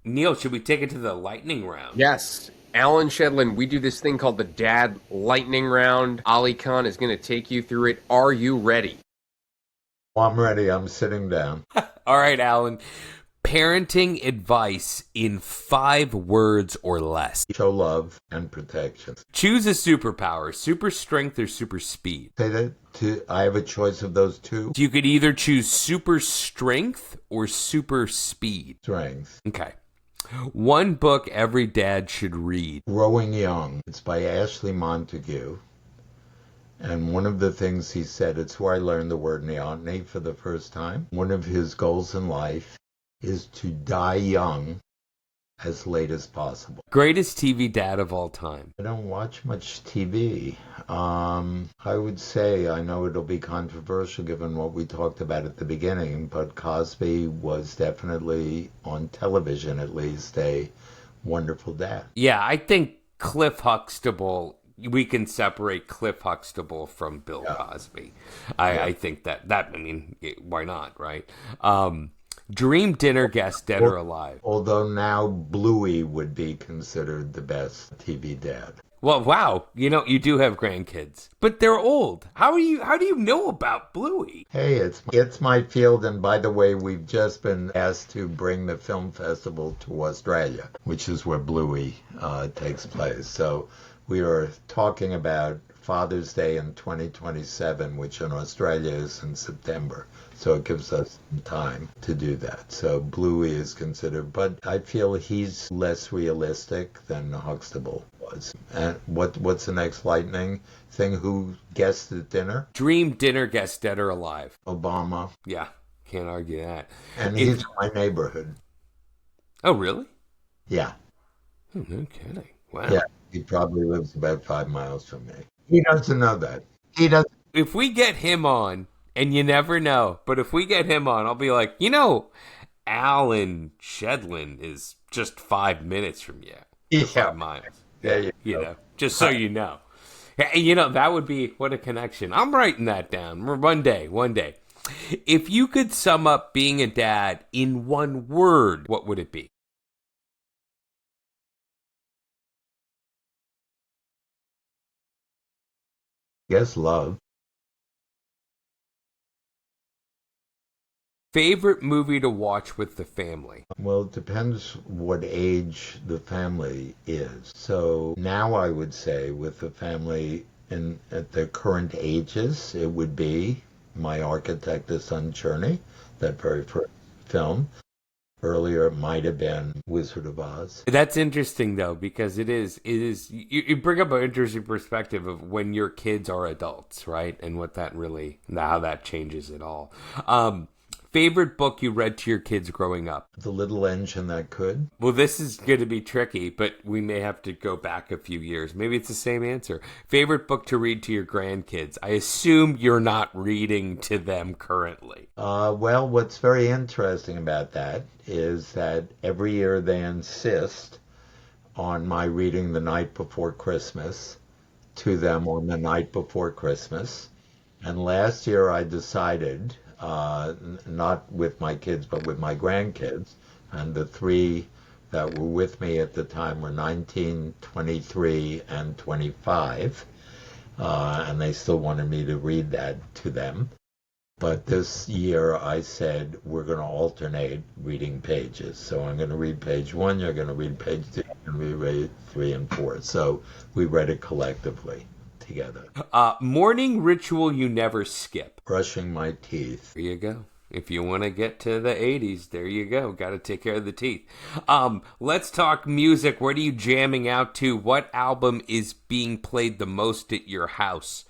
Neil, should we take it to the lightning round?
Yes. Allan Shedlin, we do this thing called the Dad Lightning Round. Ali Khan is going to take you through it. Are you ready?
Well, I'm ready. I'm sitting down.
All right, Allan. Parenting advice in 5 words or less.
Show love and protection.
Choose a superpower, super strength or super speed.
Say that I have a choice of those two.
You could either choose super strength or super speed.
Strength.
Okay. One book every dad should read.
Growing Young. It's by Ashley Montague. And one of the things he said, it's where I learned the word neoteny for the first time. One of his goals in life is to die young as late as possible.
Greatest TV dad of all time.
I don't watch much TV. I would say, I know it'll be controversial given what we talked about at the beginning, but Cosby was definitely, on television at least, a wonderful dad.
Yeah, I think Cliff Huxtable, we can separate Cliff Huxtable from Bill Cosby. I think that, why not, right? Dream dinner guest, dead or alive.
Although now Bluey would be considered the best TV dad.
Well, wow, you do have grandkids, but they're old. How do you know about Bluey?
Hey, it's my field, and by the way, we've just been asked to bring the film festival to Australia, which is where Bluey takes place. So we are talking about Father's Day in 2027, which in Australia is in September. So it gives us some time to do that. So Bluey is considered, but I feel he's less realistic than Huxtable was. And what's the next lightning thing? Who guessed at dinner?
Dream dinner guest, dead or alive.
Obama.
Yeah, can't argue that.
And he's in my neighborhood.
Oh, really?
Yeah.
Oh, no kidding. Wow.
Yeah, he probably lives about 5 miles from me. He doesn't know that. He doesn't.
If we get him on, and you never know, but if we get him on, I'll be like, Allan Shedlin is just 5 minutes from you.
Yeah.
5 miles.
Yeah,
Just so you know. That would be, what a connection. I'm writing that down. One day. If you could sum up being a dad in one word, what would it be?
Yes, love.
Favorite movie to watch with the family?
Well, it depends what age the family is. So now I would say with the family at their current ages, it would be My Architect, The Sun Journey, that very first film. Earlier, it might have been Wizard of Oz.
That's interesting, though, because it is, you bring up an interesting perspective of when your kids are adults, right? And how that changes it all. Favorite book you read to your kids growing up?
The Little Engine That Could.
Well, this is going to be tricky, but we may have to go back a few years. Maybe it's the same answer. Favorite book to read to your grandkids? I assume you're not reading to them currently.
Well, what's very interesting about that is that every year they insist on my reading The Night Before Christmas to them on the night before Christmas. And last year I decided, not with my kids, but with my grandkids, and the 3 that were with me at the time were 19, 23, and 25, and they still wanted me to read that to them. But this year I said, we're going to alternate reading pages. So I'm going to read page 1, you're going to read page 2, and we read 3 and 4. So we read it collectively together.
Morning ritual you never skip?
Brushing my teeth.
There you go. If you want to get to the 80s, there you go. Got to take care of the teeth. Let's talk music. What are you jamming out to? What album is being played the most at your house?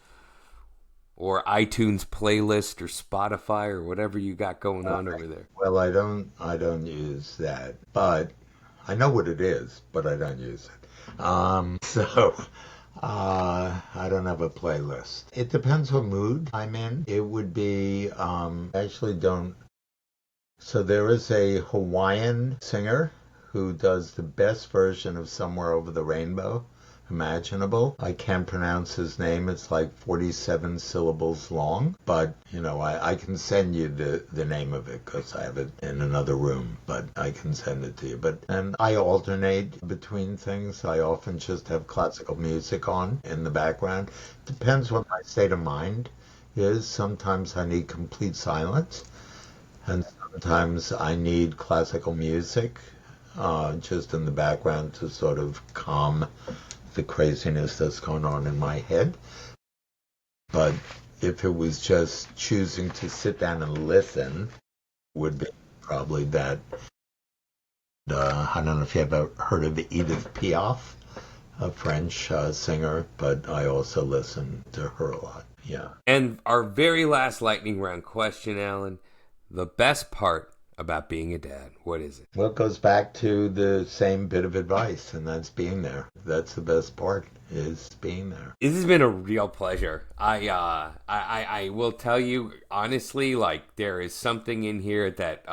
Or iTunes playlist or Spotify or whatever you got going on over there?
Well, I don't use that, but I know what it is, but I don't use it. So I don't have a playlist. It depends what mood I'm in. It would be, I actually don't. So there is a Hawaiian singer who does the best version of Somewhere Over the Rainbow imaginable. I can't pronounce his name. It's like 47 syllables long, but I can send you the name of it because I have it in another room, but I can send it to you. And I alternate between things. I often just have classical music on in the background. Depends what my state of mind is. Sometimes I need complete silence, and sometimes I need classical music just in the background to sort of calm the craziness that's going on in my head. But if it was just choosing to sit down and listen, would be probably that. I don't know if you ever heard of Edith Piaf, a French singer, but I also listen to her a lot. Yeah.
And our very last lightning round question, Alan, the best part about being a dad, what is it?
Well, it goes back to the same bit of advice, and that's being there. That's the best part, is being there.
This has been a real pleasure. I will tell you honestly, like there is something in here that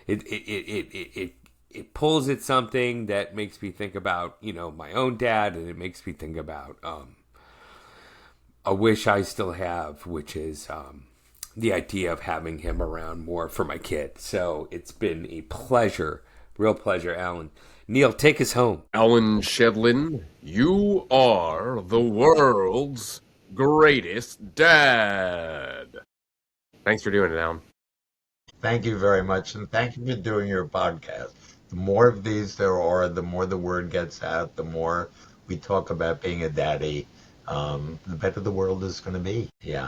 it pulls at something that makes me think about my own dad, and it makes me think about a wish I still have, which is the idea of having him around more for my kid. So it's been a pleasure, real pleasure, Alan. Neil, take us home.
Allan Shedlin, you are the world's greatest dad. Thanks for doing it, Alan.
Thank you very much, and thank you for doing your podcast. The more of these there are, the more the word gets out, the more we talk about being a daddy, the better the world is going to be. Yeah.